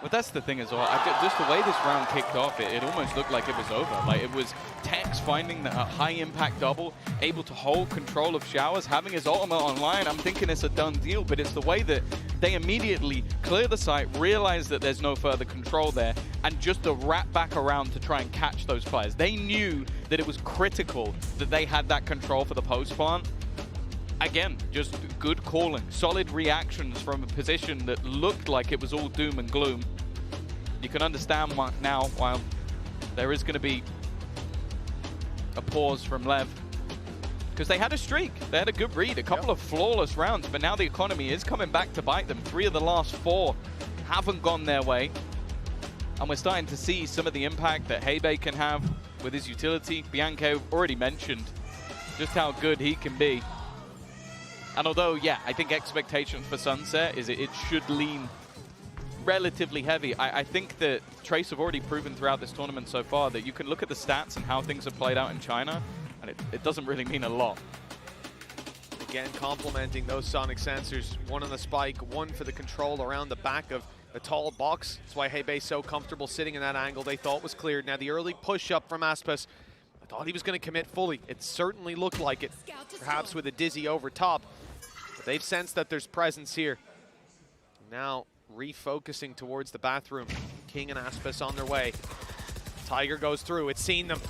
Well, that's the thing as well. Just the way this round kicked off, it almost looked like it was over. Like, it was Tex finding a high-impact double, able to hold control of Showers, having his ultimate online. I'm thinking it's a done deal, but it's the way that they immediately clear the site, realize that there's no further control there, and just to wrap back around to try and catch those players. They knew that it was critical that they had that control for the post plant. Again, just good calling, solid reactions from a position that looked like it was all doom and gloom. You can understand now why there is going to be a pause from Lev. Because they had a streak, they had a good read, a couple of flawless rounds, but now the economy is coming back to bite them. 3 of the last 4 haven't gone their way. And we're starting to see some of the impact that Hebe can have with his utility. Bianchi already mentioned just how good he can be. And although, yeah, I think expectations for Sunset is it should lean relatively heavy. I think that Trace have already proven throughout this tournament so far that you can look at the stats and how things have played out in China, and it doesn't really mean a lot. Again, complementing those sonic sensors. One on the spike, one for the control around the back of the tall box. That's why Hebei's so comfortable sitting in that angle they thought was cleared. Now the early push-up from Aspas, I thought he was going to commit fully. It certainly looked like it, perhaps with a dizzy over top. But they've sensed that there's presence here. Now refocusing towards the bathroom. King and Aspas on their way. Tiger goes through, it's seen them,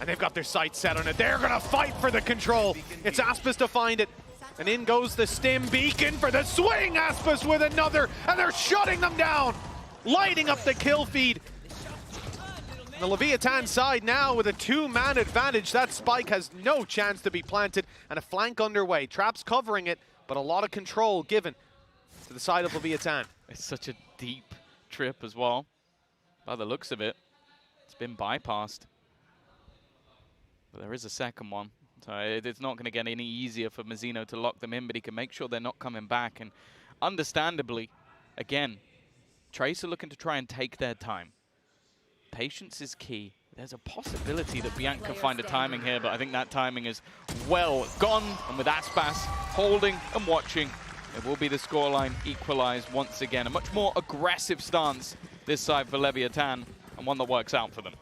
and they've got their sights set on it. They're gonna fight for the control. It's Aspas to find it. And in goes the Stim Beacon for the swing. Aspas with another, and they're shutting them down. Lighting up the kill feed. The Leviathan side now with a 2-man advantage. That spike has no chance to be planted, and a flank underway. Traps covering it, but a lot of control given to the side of Leviathan. It's such a deep trip as well. By the looks of it, it's been bypassed. But there is a second one. So it's not going to get any easier for Mazzino to lock them in, but he can make sure they're not coming back. And understandably, again, Trace are looking to try and take their time. Patience is key. There's a possibility that Bianca can find a timing here, but I think that timing is well gone. And with Aspas holding and watching, it will be the scoreline equalized once again. A much more aggressive stance this side for Leviathan, and one that works out for them.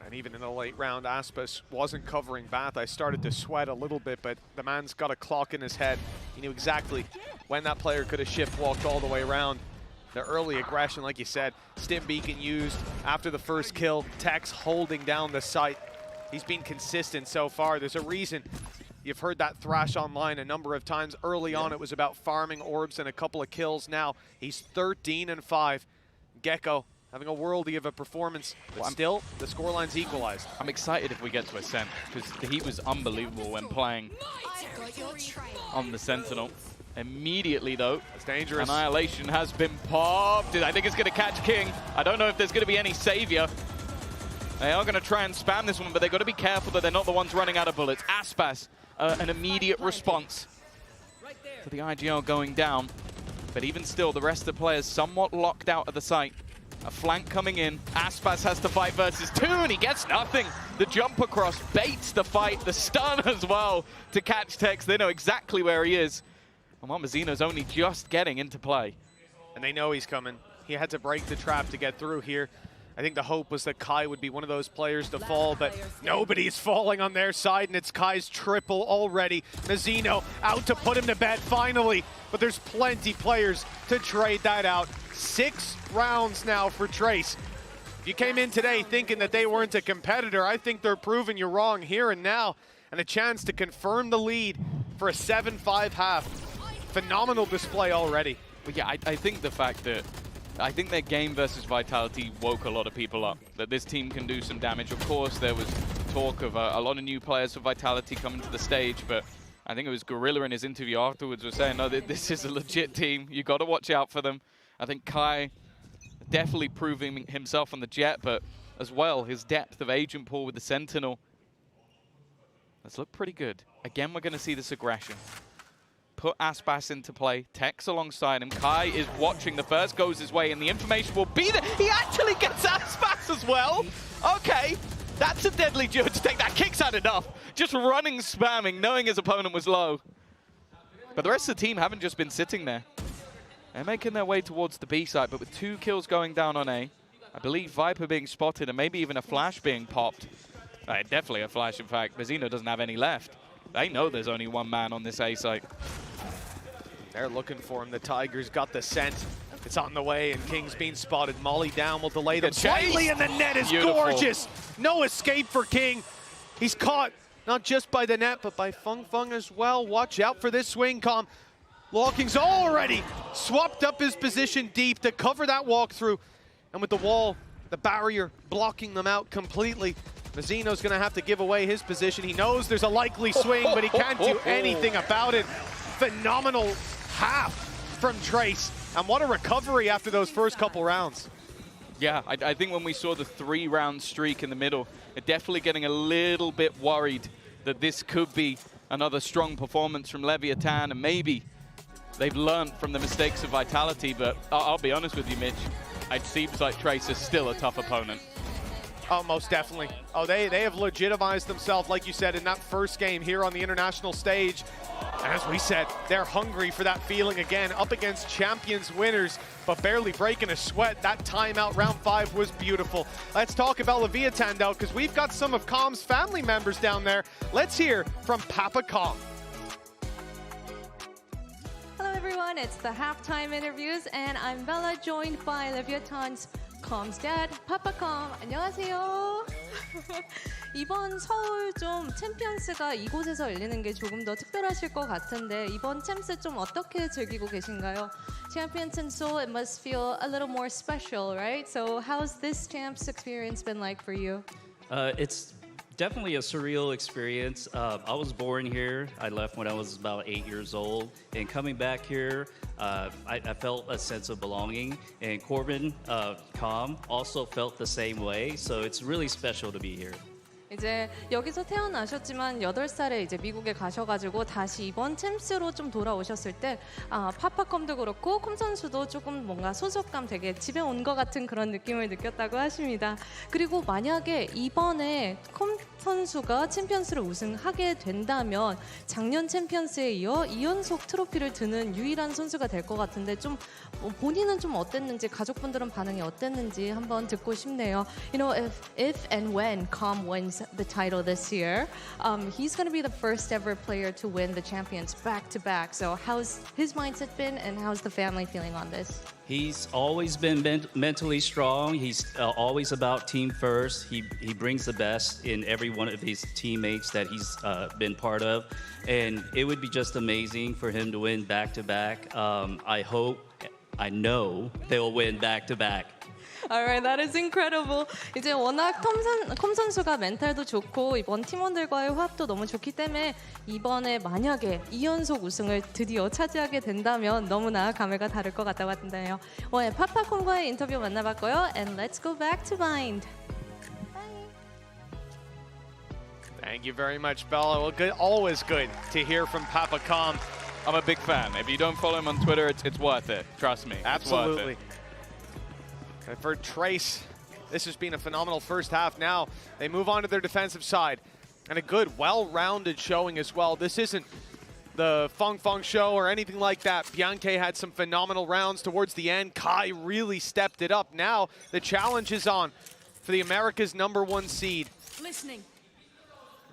And even in the late round, Aspas wasn't covering Bath. I started to sweat a little bit, but the man's got a clock in his head. He knew exactly when that player could have shift walked all the way around. The early aggression, like you said, Stim Beacon used after the first kill. Tex holding down the site. He's been consistent so far. There's a reason you've heard that thrash online a number of times. Early on, it was about farming orbs and a couple of kills. Now he's 13-5. Gecko having a worldie of a performance, but still, the scoreline's equalized. I'm excited if we get to Ascent, because he was unbelievable when playing on the Sentinel. Immediately, though, it's dangerous. Annihilation has been popped. I think it's going to catch King. I don't know if there's going to be any savior. They are going to try and spam this one, but they've got to be careful that they're not the ones running out of bullets. Aspas, an immediate response to the IGL going down. But even still, the rest of the players somewhat locked out of the site. A flank coming in. Aspas has to fight versus 2, and he gets nothing. The jump across baits the fight, the stun as well to catch Tex. They know exactly where he is. And Mazzino's only just getting into play. And they know he's coming. He had to break the trap to get through here. I think the hope was that Kai would be one of those players to fall, but nobody's falling on their side, and it's Kai's triple already. Mazzino out to put him to bed finally, but there's plenty players to trade that out. 6 rounds now for Trace. If you came in today thinking that they weren't a competitor, I think they're proving you wrong here and now, and a chance to confirm the lead for a 7-5 half. Phenomenal display already. But yeah, I think the fact that I think their game versus Vitality woke a lot of people up, that this team can do some damage. Of course, there was talk of a lot of new players for Vitality coming to the stage, but I think it was Gorilla in his interview afterwards was saying, no, this is a legit team. You got to watch out for them. I think Kai definitely proving himself on the Jet, but as well, his depth of agent pool with the Sentinel. Let's look pretty good. Again, we're going to see this aggression. Put Aspas into play, Tex alongside him. Kai is watching. The first goes his way, and the information will be there. He actually gets Aspas as well. Okay, that's a deadly duo to take that. Kicks out enough. Just running, spamming, knowing his opponent was low. But the rest of the team haven't just been sitting there. They're making their way towards the B side, but with 2 kills going down on A, I believe Viper being spotted and maybe even a flash being popped. Definitely a flash, in fact. Mazzino doesn't have any left. They know there's only 1 man on this A site. They're looking for him. The Tigers got the scent. It's on the way, and King's being spotted. Molly down will delay them slightly, and the net is gorgeous. No escape for King. He's caught not just by the net, but by Feng Feng as well. Watch out for this swing, Com. Lawking's already swapped up his position deep to cover that walkthrough. And with the wall, the barrier blocking them out completely, Mazzino's going to have to give away his position. He knows there's a likely swing, but he can't do anything about it. Phenomenal half from Trace. And what a recovery after those first couple rounds. Yeah, I think when we saw the 3-round streak in the middle, they're definitely getting a little bit worried that this could be another strong performance from LEVIATAN, and maybe they've learned from the mistakes of Vitality, but I'll be honest with you, Mitch, it seems like Trace is still a tough opponent. Oh, most definitely. Oh, they have legitimized themselves, like you said, in that first game here on the international stage. And as we said, they're hungry for that feeling again, up against champions, winners, but barely breaking a sweat. That timeout round 5 was beautiful. Let's talk about LEVIATAN now, because we've got some of Com's family members down there. Let's hear from Papa Com. Hello everyone, it's the halftime interviews, and I'm Bella, joined by LEVIATAN's Com's dad, Papa Com. 안녕하세요. 이번 서울 좀 챔피언스가 이곳에서 열리는 게 조금 더 특별하실 것 같은데 이번 챔스 좀 어떻게 즐기고 계신가요? Champions in Seoul, it must feel a little more special, right? So how's this champs experience been like for you? It's definitely a surreal experience. I was born here. I left when I was about 8 years old. And coming back here, I felt a sense of belonging. And Corbin, Com, also felt the same way. So it's really special to be here. 이제 여기서 태어나셨지만 8살에 이제 미국에 가셔가지고 다시 이번 챔스로 좀 돌아오셨을 때 파파컴도 그렇고 콤 선수도 조금 뭔가 소속감 되게 집에 온 것 같은 그런 느낌을 느꼈다고 하십니다. 그리고 만약에 이번에 콤 선수가 챔피언스를 우승하게 된다면 작년 챔피언스에 이어 2연속 트로피를 드는 유일한 선수가 될 것 같은데 좀 본인은 좀 어땠는지 가족분들은 반응이 어땠는지 한번 듣고 싶네요. You know, if and when Com wins the title this year, he's going to be the first ever player to win the champions back to back. So how's his mindset been, and how's the family feeling on this? He's always been mentally strong. He's always about team first. He brings the best in every one of his teammates that he's been part of. And it would be just amazing for him to win back-to-back. I know they'll win back-to-back. Alright, that is incredible. 이제 워낙 컴 선수가 멘탈도 좋고 이번 팀원들과의 화합도 너무 좋기 때문에 이번에 만약에 2연속 우승을 드디어 차지하게 된다면 너무나 감회가 다를 것 같다고 하던데요. 오늘 파파콤과의 인터뷰 만나봤고요. And let's go back to Bind. Thank you very much, Bella. Well, good, always good to hear from Papa Com. I'm a big fan. If you don't follow him on Twitter, it's worth it. Trust me. Absolutely. For Trace, this has been a phenomenal first half. Now they move on to their defensive side. And a good, well-rounded showing as well. This isn't the Feng show or anything like that. Bianchi had some phenomenal rounds towards the end. Kai really stepped it up. Now the challenge is on for the America's #1 seed. Listening.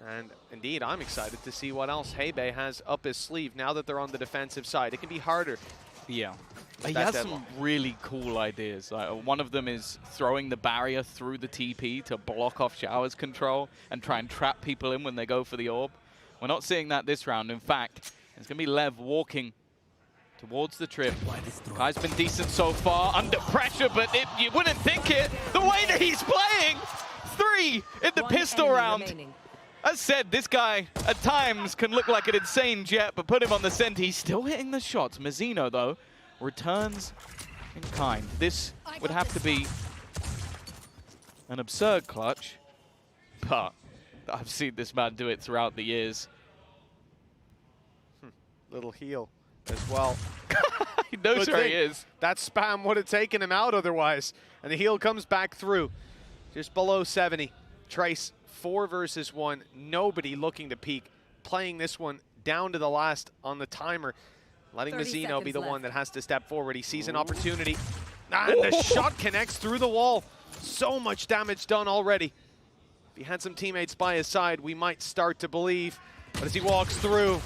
And indeed, I'm excited to see what else Hebei has up his sleeve now that they're on the defensive side. It can be harder. Yeah. He has some really cool ideas. One of them is throwing the barrier through the TP to block off Shower's control and try and trap people in when they go for the orb. We're not seeing that this round. In fact, it's going to be Lev walking towards the trip. Kai's been decent so far, under pressure, but you wouldn't think it. The way that he's playing! 3 in the pistol round. As said, this guy at times can look like an insane jet, but put him on the center. He's still hitting the shots. Mazzino, though, returns in kind. This would have to be an absurd clutch, but I've seen this man do it throughout the years. Little heal as well. He knows where he is. That spam would have taken him out otherwise. And the heal comes back through. Just below 70. Trace, 4 versus 1. Nobody looking to peak. Playing this one down to the last on the timer. Letting Mazzino be the one that has to step forward. He sees an opportunity. And the shot connects through the wall. So much damage done already. If he had some teammates by his side, we might start to believe. But as he walks through,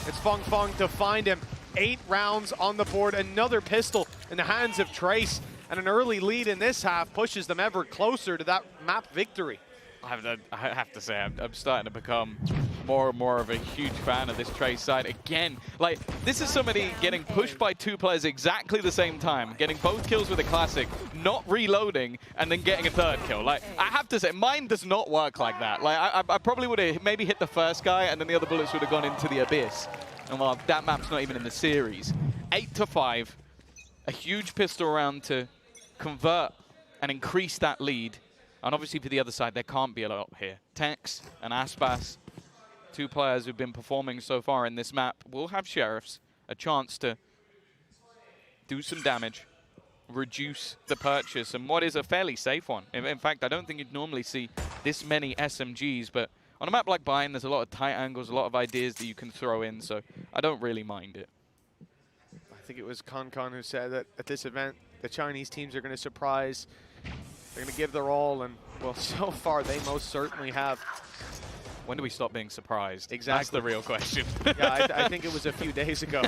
it's Feng to find him. 8 rounds on the board. Another pistol in the hands of Trace. And an early lead in this half pushes them ever closer to that map victory. I have to say, I'm starting to become more and more of a huge fan of this Trace side. Again, like, this is somebody getting pushed by 2 players exactly the same time, getting both kills with a classic, not reloading, and then getting a 3rd kill. Like, I have to say, mine does not work like that. Like, I probably would have maybe hit the first guy, and then the other bullets would have gone into the abyss. And well, that map's not even in the series. 8-5, a huge pistol round to convert and increase that lead. And obviously for the other side, there can't be a lot here. Tex and Aspas two players who've been performing so far in this map, will have Sheriffs a chance to do some damage, reduce the purchase, and what is a fairly safe one. In fact, I don't think you'd normally see this many SMGs, but on a map like Bayern, there's a lot of tight angles, a lot of ideas that you can throw in, so I don't really mind it. I think it was Concon who said that at this event, the Chinese teams are going to surprise. They're going to give their all, and, well, so far they most certainly have. When do we stop being surprised? Exactly. That's the real question. Yeah, I think it was a few days ago.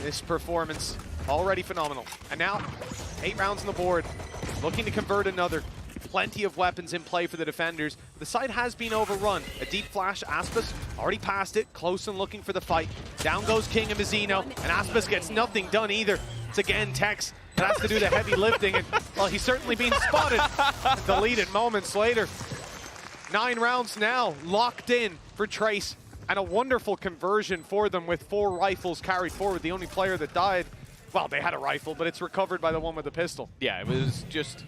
This performance, already phenomenal. And now, 8 rounds on the board, looking to convert another. Plenty of weapons in play for the defenders. The side has been overrun. A deep flash, Aspas already passed it, close and looking for the fight. Down goes King and Mazzino, and Aspas gets nothing done either. It's again Tex that has to do the heavy lifting, and, well, he's certainly being spotted. Deleted moments later. 9 rounds now, locked in for Trace, and a wonderful conversion for them with 4 rifles carried forward. The only player that died, well, they had a rifle, but it's recovered by the one with the pistol. Yeah, it was just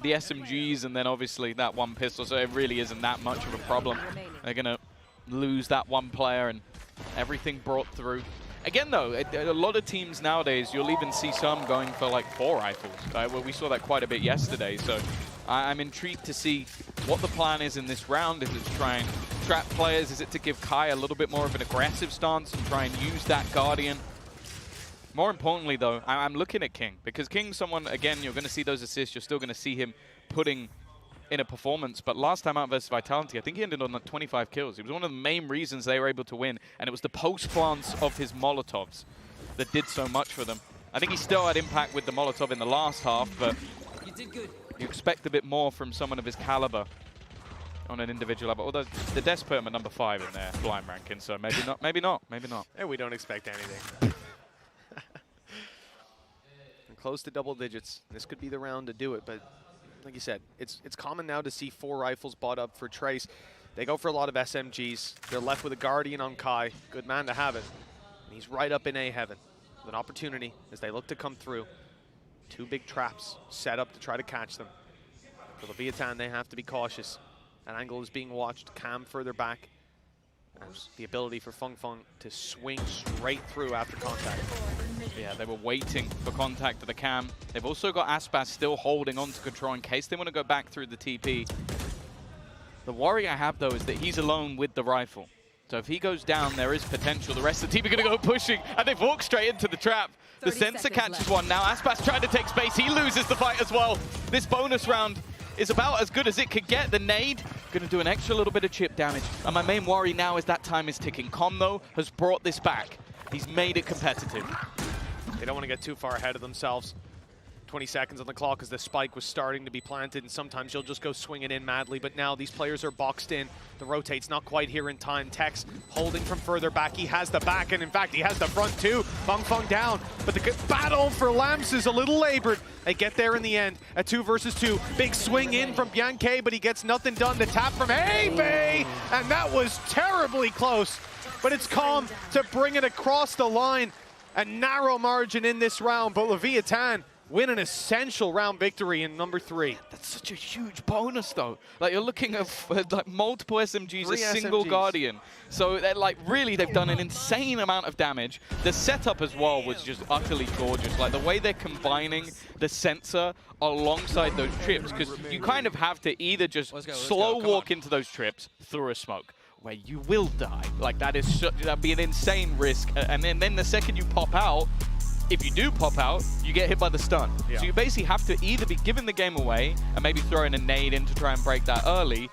the SMGs and then obviously that one pistol, so it really isn't that much of a problem. They're going to lose that one player and everything brought through. Again, though, a lot of teams nowadays, you'll even see some going for like 4 rifles. Well, we saw that quite a bit yesterday, so I'm intrigued to see what the plan is in this round. Is it to try and trap players? Is it to give Kai a little bit more of an aggressive stance and try and use that Guardian? More importantly, though, I'm looking at King, because King's someone, again, you're going to see those assists. You're still going to see him putting in a performance. But last time out versus Vitality, I think he ended on like 25 kills. He was one of the main reasons they were able to win, and it was the post-plants of his Molotovs that did so much for them. I think he still had impact with the Molotov in the last half, but you expect a bit more from someone of his caliber on an individual level. Although the Des put him at number 5 in their blind ranking, so maybe not, maybe not, maybe not. And we don't expect anything. And close to double digits. This could be the round to do it, but like you said, it's common now to see 4 rifles bought up for Trace. They go for a lot of SMGs. They're left with a Guardian on Kai. Good man to have it. And he's right up in A heaven with an opportunity as they look to come through. 2 big traps set up to try to catch them. For LEVIATAN, they have to be cautious. That angle is being watched. Cam further back. And the ability for Feng Feng to swing straight through after contact. Yeah, they were waiting for contact of the Cam. They've also got Aspas still holding on to control in case they want to go back through the TP. The worry I have, though, is that he's alone with the rifle. So if he goes down, there is potential. The rest of the team are going to go pushing, and they've walked straight into the trap. The sensor catches one now. Aspas trying to take space. He loses the fight as well. This bonus round is about as good as it could get. The nade going to do an extra little bit of chip damage. And my main worry now is that time is ticking. Com, though, has brought this back. He's made it competitive. They don't want to get too far ahead of themselves. 20 seconds on the clock as the spike was starting to be planted, and sometimes you'll just go swinging in madly, but now these players are boxed in. The rotate's not quite here in time. Tex holding from further back. He has the back, and in fact, he has the front too. Feng Feng down, but the battle for Lamps is a little labored. They get there in the end, a 2 versus 2. Big swing in from Bianche, but he gets nothing done. The tap from Hebe, and that was terribly close, but it's Calm to bring it across the line. A narrow margin in this round, but LEVIATAN win an essential round victory in number 3. That's such a huge bonus, though. Like, you're looking at like multiple SMGs, 3 a single SMGs. Guardian. So they're like, really, they've done an insane amount of damage. The setup as well was just utterly gorgeous. Like the way they're combining the sensor alongside those trips, because you kind of have to either just slow walk into those trips through a smoke, where you will die. Like that'd be an insane risk. And then the second you pop out, if you do pop out, you get hit by the stun. Yeah. So you basically have to either be giving the game away and maybe throw in a nade in to try and break that early,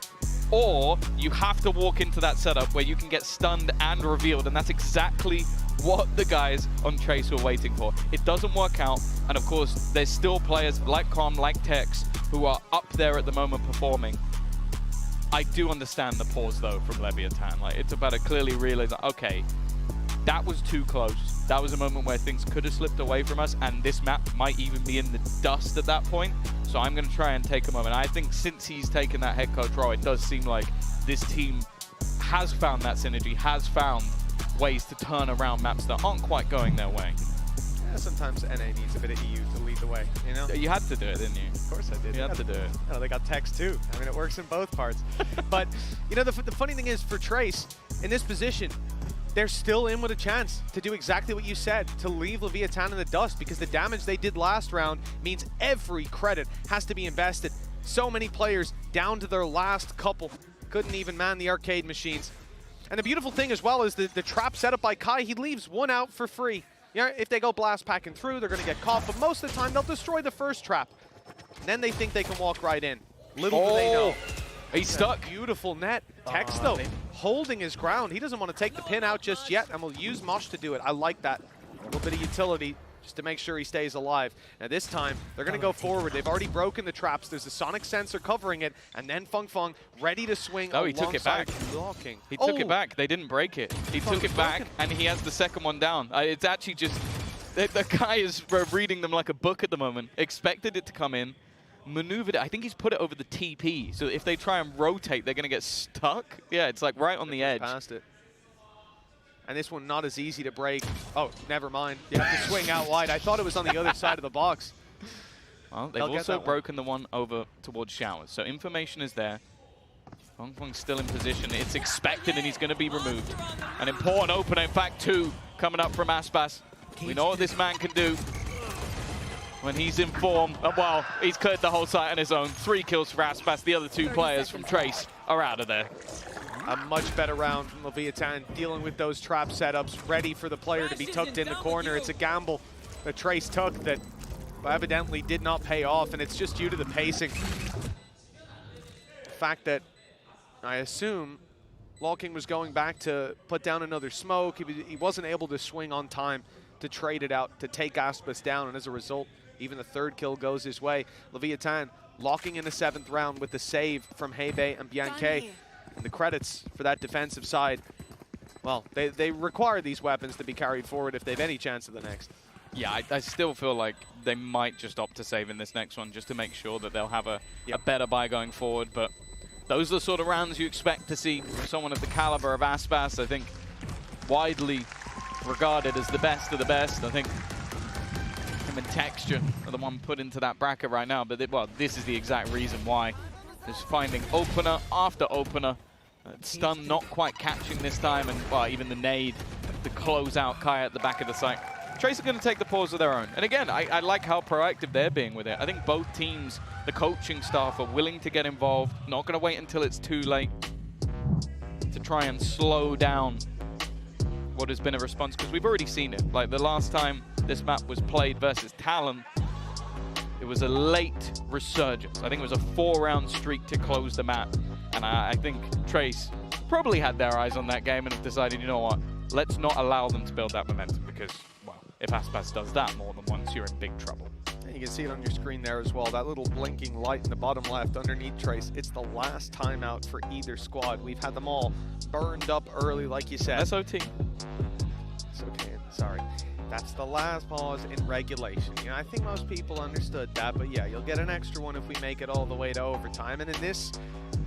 or you have to walk into that setup where you can get stunned and revealed, and that's exactly what the guys on Trace were waiting for. It doesn't work out, and of course, there's still players like Calm, like Tex, who are up there at the moment performing. I do understand the pause, though, from LEVIATAN. Like, it's about to clearly realize, okay, that was too close. That was a moment where things could have slipped away from us, and this map might even be in the dust at that point. So I'm going to try and take a moment. I think since he's taken that head coach role, it does seem like this team has found that synergy, has found ways to turn around maps that aren't quite going their way. Sometimes NA needs a bit of EU to lead the way, you know? You had to do it, didn't you? Of course I did. You had to do it. Oh, they got text too. I mean, it works in both parts. But, you know, the funny thing is for Trace, in this position, they're still in with a chance to do exactly what you said, to leave Leviathan in the dust, because the damage they did last round means every credit has to be invested. So many players down to their last couple. Couldn't even man the arcade machines. And the beautiful thing as well is the trap set up by Kai, he leaves one out for free. Yeah, if they go blast packing through, they're going to get caught, but most of the time they'll destroy the first trap. And then they think they can walk right in. Little do they know. He's stuck. Beautiful net. Tex, though, holding his ground. He doesn't want to take the pin out just yet, and will use Mosh to do it. I like that. A little bit of utility just to make sure he stays alive. Now this time, they're going to go forward. They've already broken the traps. There's a sonic sensor covering it, and then Feng Feng ready to swing. Oh, he took it back. Blocking. He took it back. They didn't break it. He took it back, and he has the second one down. It's actually just, the guy is reading them like a book at the moment. Expected it to come in, maneuvered it. I think he's put it over the TP, so if they try and rotate, they're going to get stuck. Yeah, it's like right on the edge. Past it. And this one not as easy to break. Oh, never mind. You have to swing out wide. I thought it was on the other side of the box. Well, they've also broken the one over towards Showers, so information is there. Feng Feng's still in position. It's expected, and he's going to be removed. An important opener, in fact, 2 coming up from Aspas. We know what this man can do when he's in form. Oh, well, he's cleared the whole site on his own. 3 kills for Aspas. The other 2 players from Trace are out of there. A much better round from Leviathan, dealing with those trap setups, ready for the player to be tucked in the corner. It's a gamble that Trace took that evidently did not pay off, and it's just due to the pacing. The fact that I assume LawKing was going back to put down another smoke. He wasn't able to swing on time to trade it out, to take Aspas down, and as a result, even the 3rd kill goes his way. Leviathan locking in the 7th round with the save from Hebe and Bianche. And the credits for that defensive side, well, they require these weapons to be carried forward if they have any chance of the next. Yeah, I still feel like they might just opt to save in this next one just to make sure that they'll have a better buy going forward. But those are the sort of rounds you expect to see from someone of the caliber of Aspas. I think widely regarded as the best of the best. I think him and Texture are the one put into that bracket right now. But well, this is the exact reason why. Just finding opener after opener. Stun not quite catching this time, and well, even the nade to close out Kai at the back of the site. Trace are going to take the pause of their own. And again, I like how proactive they're being with it. I think both teams, the coaching staff, are willing to get involved, not going to wait until it's too late to try and slow down what has been a response, because we've already seen it. Like the last time this map was played versus Talon, it was a late resurgence. I think it was a 4-round streak to close the map. And I think Trace probably had their eyes on that game and have decided, you know what, let's not allow them to build that momentum, because, well, if Aspas does that more than once, you're in big trouble. And you can see it on your screen there as well, that little blinking light in the bottom left underneath Trace. It's the last timeout for either squad. We've had them all burned up early, like you said. SOT. It's okay, sorry. That's the last pause in regulation. You know, I think most people understood that, but yeah, you'll get an extra one if we make it all the way to overtime. And in this,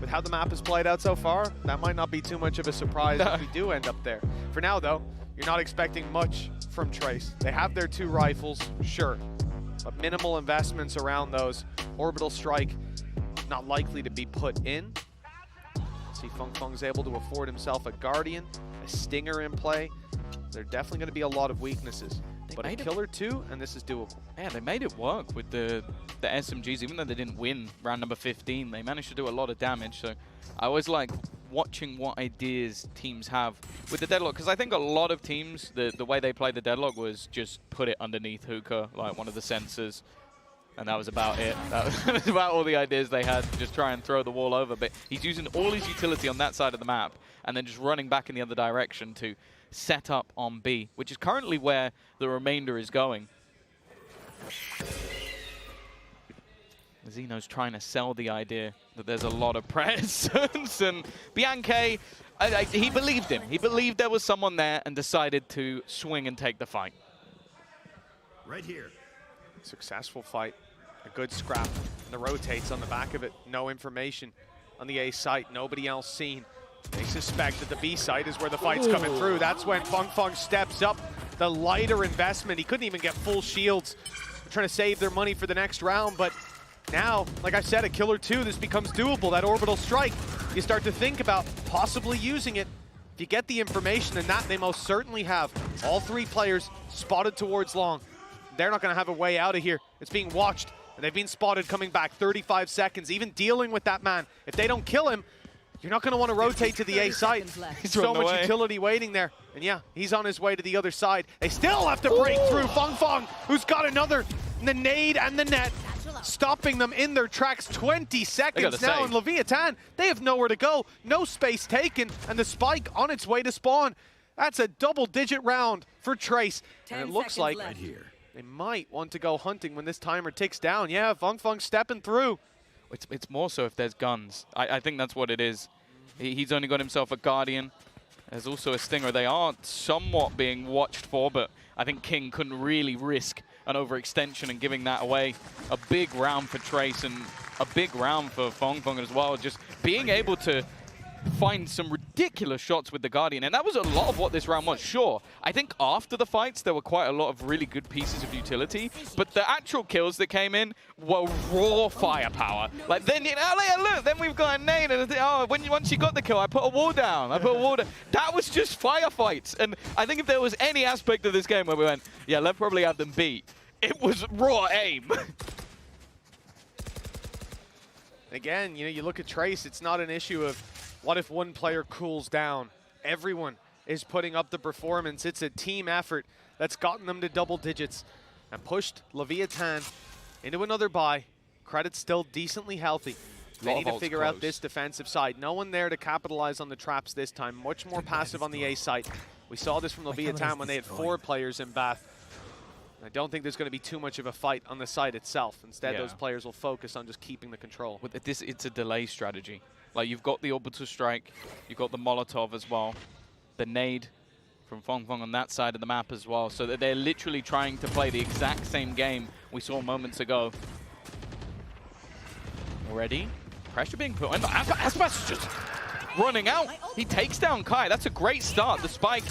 with how the map has played out so far, that might not be too much of a surprise if we do end up there. For now, though, you're not expecting much from Trace. They have their 2 rifles, sure, but minimal investments around those. Orbital strike, not likely to be put in. See, Feng Feng's able to afford himself a Guardian, a Stinger in play. There are definitely going to be a lot of weaknesses, but a kill or 2, and this is doable. Yeah, they made it work with the SMGs. Even though they didn't win round number 15, they managed to do a lot of damage. So I always like watching what ideas teams have with the deadlock, because I think a lot of teams, the way they played the deadlock was just put it underneath hookah, like one of the sensors, and that was about it. That was about all the ideas they had to just try and throw the wall over. But he's using all his utility on that side of the map and then just running back in the other direction to set up on B, which is currently where the remainder is going. Zeno's trying to sell the idea that there's a lot of presence, and Bianche, he believed him. He believed there was someone there and decided to swing and take the fight. Right here. Successful fight, a good scrap. The rotates on the back of it, no information on the A site, nobody else seen. They suspect that the B site is where the fight's coming through. That's when Feng Feng steps up. the lighter investment. He couldn't even get full shields. They're trying to save their money for the next round, but now, like I said, a kill or two, this becomes doable. That orbital strike, you start to think about possibly using it. If you get the information, and that they most certainly have. All 3 players spotted towards long. They're not going to have a way out of here. It's being watched, and they've been spotted coming back 35 seconds, even dealing with that man. If they don't kill him, you're not going to want to rotate to the A side. So much utility waiting there. And yeah, he's on his way to the other side. They still have to break through. Feng, who's got another, the nade and the net, stopping them in their tracks. 20 seconds now, and LEVIATAN, they have nowhere to go. No space taken, and the spike on its way to spawn. That's a double-digit round for Trace. And it looks like they might want to go hunting when this timer ticks down. Yeah, Feng stepping through. It's more so if there's guns. I think that's what it is. He's only got himself a Guardian. There's also a Stinger. They are somewhat being watched for, but I think King couldn't really risk an overextension and giving that away. A big round for Trace and a big round for Feng as well. Just being able to find some ridiculous shots with the Guardian, and that was a lot of what this round was. Sure, I think after the fights there were quite a lot of really good pieces of utility, but the actual kills that came in were raw firepower. Like then, you know, look, then we've got a nade, and once you got the kill, I put a wall down. That was just firefights, and I think if there was any aspect of this game where we went, yeah, let's probably have them beat, it was raw aim. Again, you know, you look at Trace, it's not an issue of what if one player cools down. Everyone is putting up the performance. It's a team effort that's gotten them to double digits and pushed LEVIATAN into another bye. Credit's still decently healthy. They need to figure out this defensive side. No one there to capitalize on the traps this time. Much more passive on the A site. We saw this from LEVIATAN when they had 4 players in Bath. I don't think there's going to be too much of a fight on the site itself. Instead, those players will focus on just keeping the control. With this, it's a delay strategy. Like, you've got the orbital strike, you've got the Molotov as well, the nade from Feng on that side of the map as well, so that they're literally trying to play the exact same game we saw moments ago. Already, pressure being put on. Aspas is just running out. He takes down Kai. That's a great start. The spike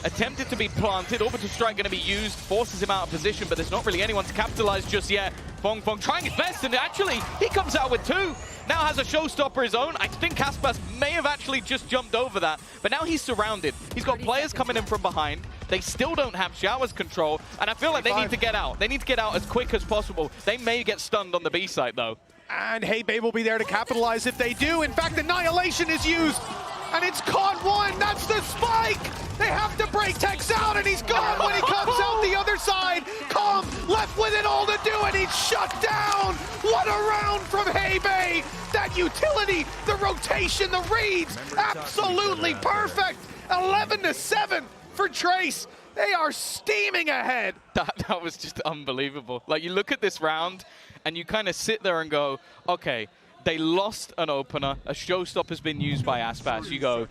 attempted to be planted. Orbital strike going to be used, forces him out of position, but there's not really anyone to capitalize just yet. Feng trying his best, and actually, he comes out with 2. Now has a showstopper his own. I think Aspas may have actually just jumped over that, but now he's surrounded. He's got players coming in from behind. They still don't have Shower's control, and I feel like they need to get out. They need to get out as quick as possible. They may get stunned on the B site, though. And Heibei will be there to capitalize if they do. In fact, Annihilation is used, and it's caught 1. That's the spike! They have to break Tex out, and he's gone when he comes out the other side. Calm left with it all to do, and he's shut down. What a round from Heibei. That utility, the rotation, the reads, absolutely perfect. 11-7 for Trace. They are steaming ahead. That was just unbelievable. Like, you look at this round, and you kind of sit there and go, okay, they lost an opener. A showstopper has been used by Aspas. You go,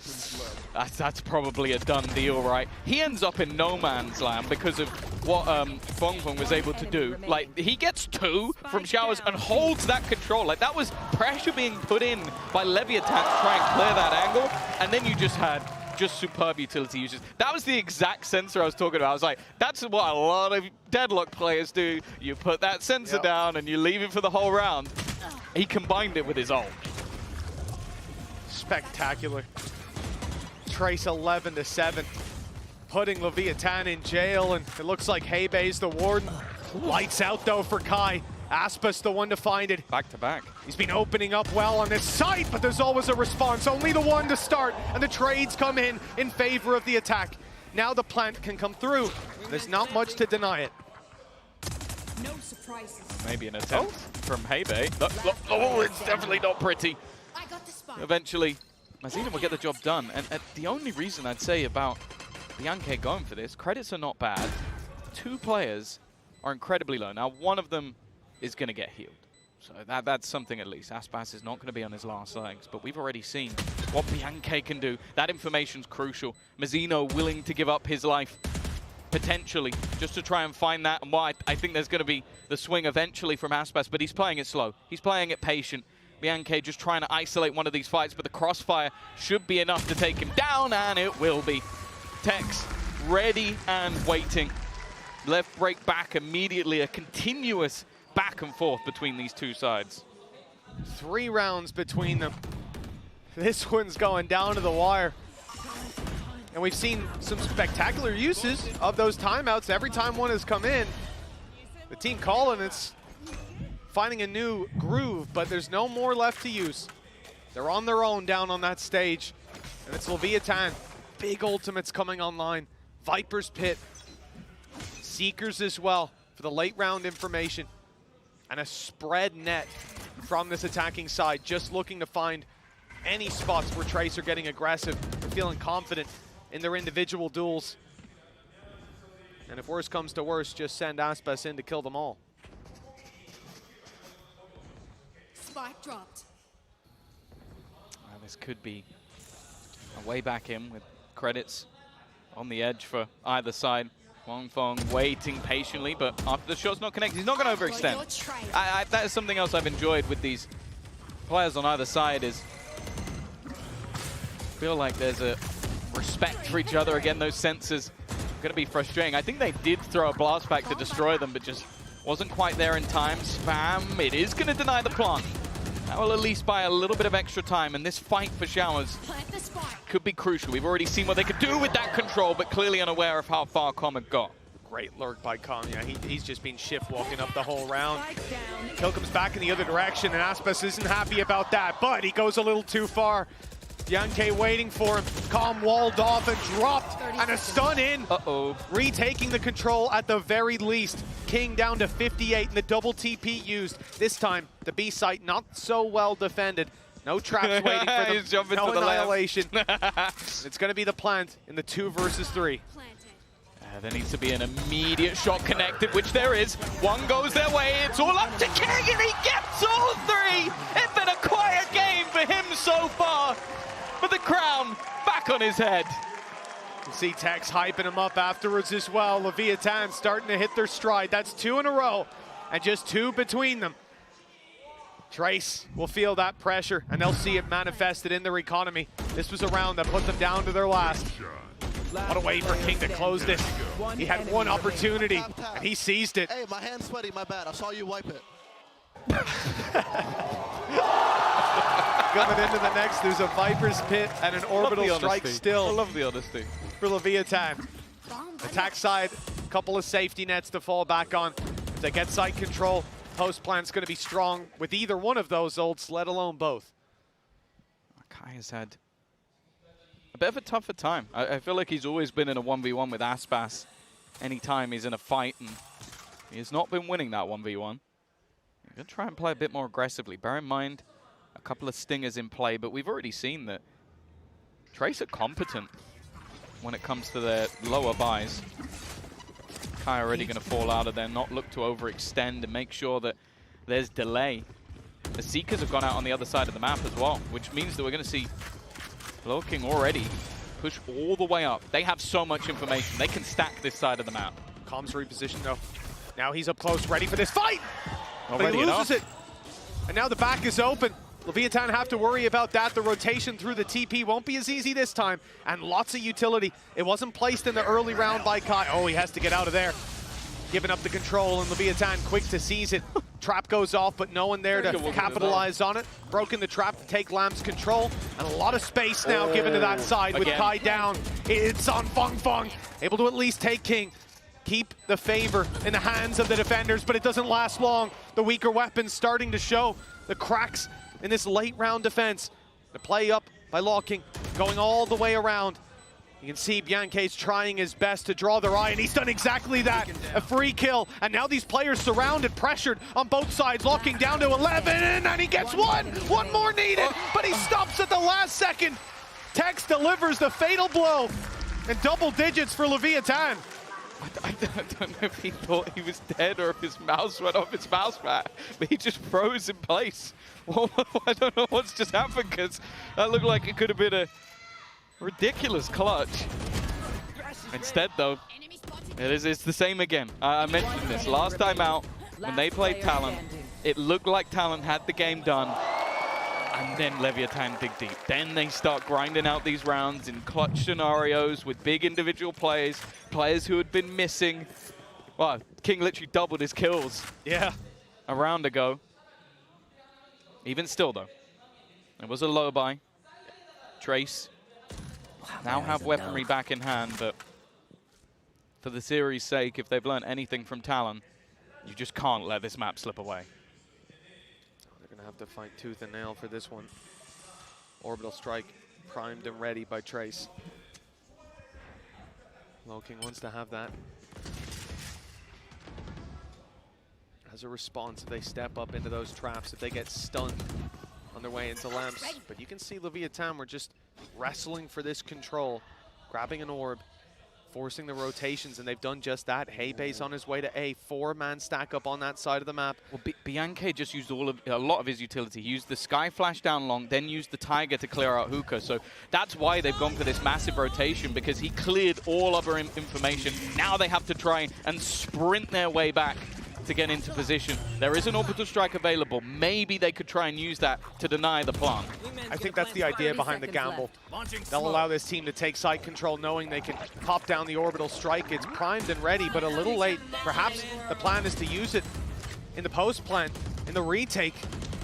that's probably a done deal, right? He ends up in no man's land because of what Feng was able to do. Like, he gets 2 from Showers and holds that control. Like, that was pressure being put in by LEVIATAN to try and clear that angle. And then you just had superb utility uses. That was the exact sensor I was talking about. I was like, that's what a lot of Deadlock players do. You put that sensor down and you leave it for the whole round. He combined it with his ult. Spectacular. Trace 11-7, putting LEVIATAN in jail, and it looks like Heibei's the warden. Lights out though for Kai. Aspas the one to find it. Back to back. He's been opening up well on this site, but there's always a response. Only the one to start, and the trades come in favor of the attack. Now the plant can come through. There's not much to deny it. No surprises. Maybe an attempt from Heibei. Oh, it's definitely not pretty. Eventually, Mazina will get the job done. And the only reason I'd say about Bianche going for this, credits are not bad. 2 players are incredibly low. Now, one of them is going to get healed. So that's something at least. Aspas is not going to be on his last legs, but we've already seen what Bianche can do. That information's crucial. Mazzino willing to give up his life, potentially, just to try and find that. And why I think there's going to be the swing eventually from Aspas, but he's playing it slow. He's playing it patient. Bianche just trying to isolate one of these fights, but the crossfire should be enough to take him down, and it will be. Tex ready and waiting. Left break back immediately, a continuous back and forth between these two sides. 3 rounds between them. This one's going down to the wire. And we've seen some spectacular uses of those timeouts. Every time one has come in, the team calling, it's finding a new groove, but there's no more left to use. They're on their own down on that stage. And it's LEVIATAN. Big ultimates coming online. Viper's Pit. Seekers as well for the late round information. And a spread net from this attacking side, just looking to find any spots where Trace are getting aggressive or feeling confident in their individual duels. And if worse comes to worse, just send Aspas in to kill them all. Spike dropped. Well, this could be a way back in with credits on the edge for either side. Wong Fong waiting patiently, but after the shot's not connected, he's not going to overextend. That is something else I've enjoyed with these players on either side, is feel like there's a respect for each other. Again, those sensors are going to be frustrating. I think they did throw a blast back to destroy them, but just wasn't quite there in time. Spam, it is going to deny the plant. That will at least buy a little bit of extra time, and this fight for Showers could be crucial. We've already seen what they could do with that control, but clearly unaware of how far Com had got. Great lurk by Com. Yeah, he's just been shift walking up the whole round. Kill comes back in the other direction, and Aspas isn't happy about that, but he goes a little too far. Yankee waiting for him. Com walled off and dropped, and a stun in. Uh-oh. Retaking the control at the very least. King down to 58, and the double TP used. This time, the B site not so well defended. No traps waiting for them. He's jumping no to the annihilation. It's going to be the plant in the 2 versus 3. There needs to be an immediate shot connected, which there is. One goes their way. It's all up to King, and he gets all 3. It's been a quiet game for him so far. But the crown back on his head. You see Tex hyping him up afterwards as well. LEVIATAN starting to hit their stride. That's 2 in a row, and just 2 between them. Trace will feel that pressure, and they'll see it manifested in their economy. This was a round that put them down to their last. What a way for King to close this. He had one opportunity, and he seized it. Hey, my hand's sweaty, my bad. I saw you wipe it. Coming into the next, there's a Viper's Pit and an orbital strike still. I love the honesty. For LEVIATAN. Attack side, a couple of safety nets to fall back on. If they get site control, post plant's going to be strong with either one of those ults, let alone both. Kai has had a bit of a tougher time. I feel like he's always been in a 1v1 with Aspas anytime he's in a fight, and he has not been winning that 1v1. He's going to try and play a bit more aggressively. Bear in mind, a couple of stingers in play, but we've already seen that Trace are competent when it comes to their lower buys. Kai already going to fall out of there, not look to overextend and make sure that there's delay. The Seekers have gone out on the other side of the map as well, which means that we're going to see King already push all the way up. They have so much information. They can stack this side of the map. Com's repositioned though. Now he's up close, ready for this fight. Not but he ready loses enough. it. And now the back is open. LEVIATAN have to worry about that. The rotation through the TP won't be as easy this time. And lots of utility. It wasn't placed in the early round by Kai. Oh, he has to get out of there. Giving up the control, and LEVIATAN quick to seize it. Trap goes off, but no one there to capitalize on it. Broken the trap to take Lamb's control. And a lot of space now given to that side with Kai down. It's on Fong Fong. Able to at least take King. Keep the favor in the hands of the defenders, but it doesn't last long. The weaker weapons starting to show. The cracks in this late round defense. The play up by King, going all the way around. You can see Bianche's trying his best to draw their eye, and he's done exactly that. A free kill, and now these players surrounded, pressured on both sides. King down to 11, and he gets one. One more needed, but he stops at the last second. Tex delivers the fatal blow, and double digits for LEVIATAN. I don't know if he thought he was dead or if his mouse went off his mouse pad, but he just froze in place. Well, I don't know what's just happened, because that looked like it could have been a ridiculous clutch. Instead, though, it's the same again. I mentioned this last time out when they played Talon. It looked like Talon had the game done. And then Leviathan dig deep. Then they start grinding out these rounds in clutch scenarios with big individual plays, players who had been missing. Well, King literally doubled his kills. Yeah. A round ago. Even still, though, it was a low buy. Trace now have weaponry back in hand, but for the series' sake, if they've learned anything from Talon, you just can't let this map slip away. They're going to have to fight tooth and nail for this one. Orbital strike primed and ready by Trace. Loking wants to have that. As a response, if they step up into those traps, if they get stunned on their way into lamps. But you can see Leviathan were just wrestling for this control, grabbing an orb, forcing the rotations, and they've done just that. Heybei's on his way to A, 4-man stack up on that side of the map. Well, Bianche just used a lot of his utility. He used the Sky Flash down long, then used the Tiger to clear out Hookah. So that's why they've gone for this massive rotation, because he cleared all other information. Now they have to try and sprint their way back to get into position. There is an orbital strike available. Maybe they could try and use that to deny the plant. I think that's the idea behind the gamble. They'll allow this team to take side control knowing they can pop down the orbital strike. It's primed and ready, but a little late. Perhaps the plan is to use it in the post plant, in the retake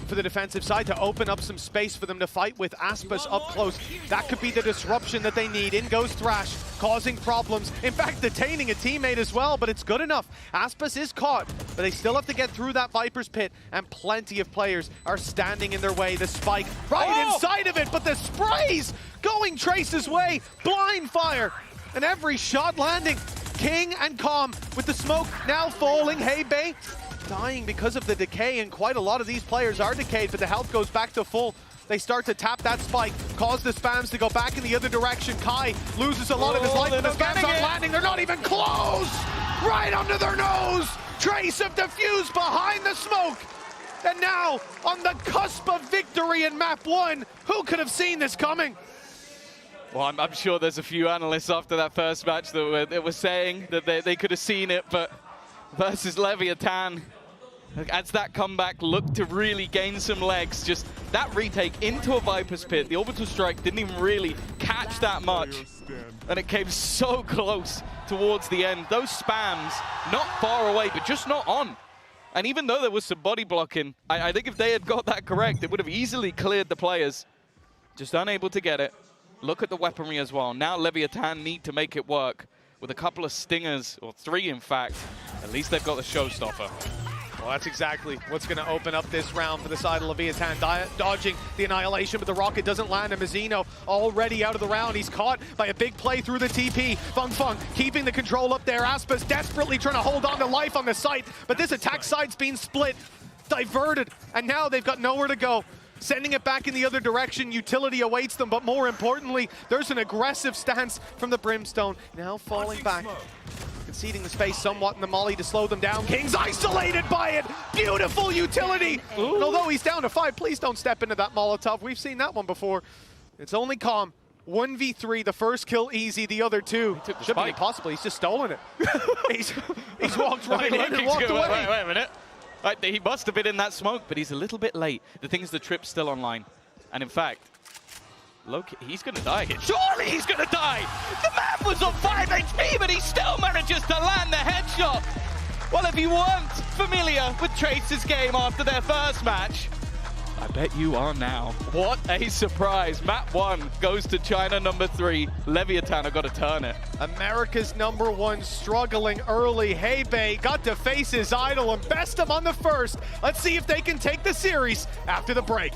for the defensive side to open up some space for them to fight with. Aspas up close. That could be the disruption that they need. In goes Thrash, causing problems. In fact, detaining a teammate as well, but it's good enough. Aspas is caught, but they still have to get through that Viper's Pit, and plenty of players are standing in their way. The spike right inside of it, but the sprays going Trace's way. Blind fire, and every shot landing. King and Calm with the smoke now falling. Heybei dying because of the decay, and quite a lot of these players are decayed, but the health goes back to full. They start to tap that spike, cause the spams to go back in the other direction. Kai loses a lot of his life, but the spams aren't landing. They're not even close! Right under their nose! Trace of defuse behind the smoke! And now, on the cusp of victory in map 1, who could have seen this coming? Well, I'm sure there's a few analysts after that first match that were saying that they could have seen it, but versus Leviathan, as that comeback looked to really gain some legs, just that retake into a Viper's Pit, the orbital strike didn't even really catch that much, and it came so close towards the end. Those spams, not far away, but just not on. And even though there was some body blocking, I think if they had got that correct, it would have easily cleared the players. Just unable to get it. Look at the weaponry as well. Now Leviathan need to make it work with a couple of stingers, or 3 in fact. At least they've got the showstopper. Well, that's exactly what's going to open up this round for the side of Leviathan, dodging the annihilation, but the rocket doesn't land, and Mazzino already out of the round. He's caught by a big play through the TP. Fung keeping the control up there. Aspas desperately trying to hold on to life on the site, but this attack side's being split, diverted, and now they've got nowhere to go. Sending it back in the other direction, utility awaits them, but more importantly, there's an aggressive stance from the Brimstone. Now falling back, conceding the space somewhat in the molly to slow them down. King's isolated by it. Beautiful utility. And although he's down to 5, please don't step into that Molotov. We've seen that one before. It's only Calm. 1v3, the first kill easy, the other 2. Should be impossible. He's just stolen it. he's walked right in and walked away. Wait a minute. He must have been in that smoke, but he's a little bit late. The thing is, the trip's still online. And in fact, Loki, he's going to die here. Surely he's going to die! The man was on 5 HP, but he still manages to land the headshot. Well, if you weren't familiar with Trace's game after their first match, I bet you are now. What a surprise. Map 1 goes to China number 3. Leviathan have got to turn it. America's #1 struggling early. Heybei got to face his idol and best him on the first. Let's see if they can take the series after the break.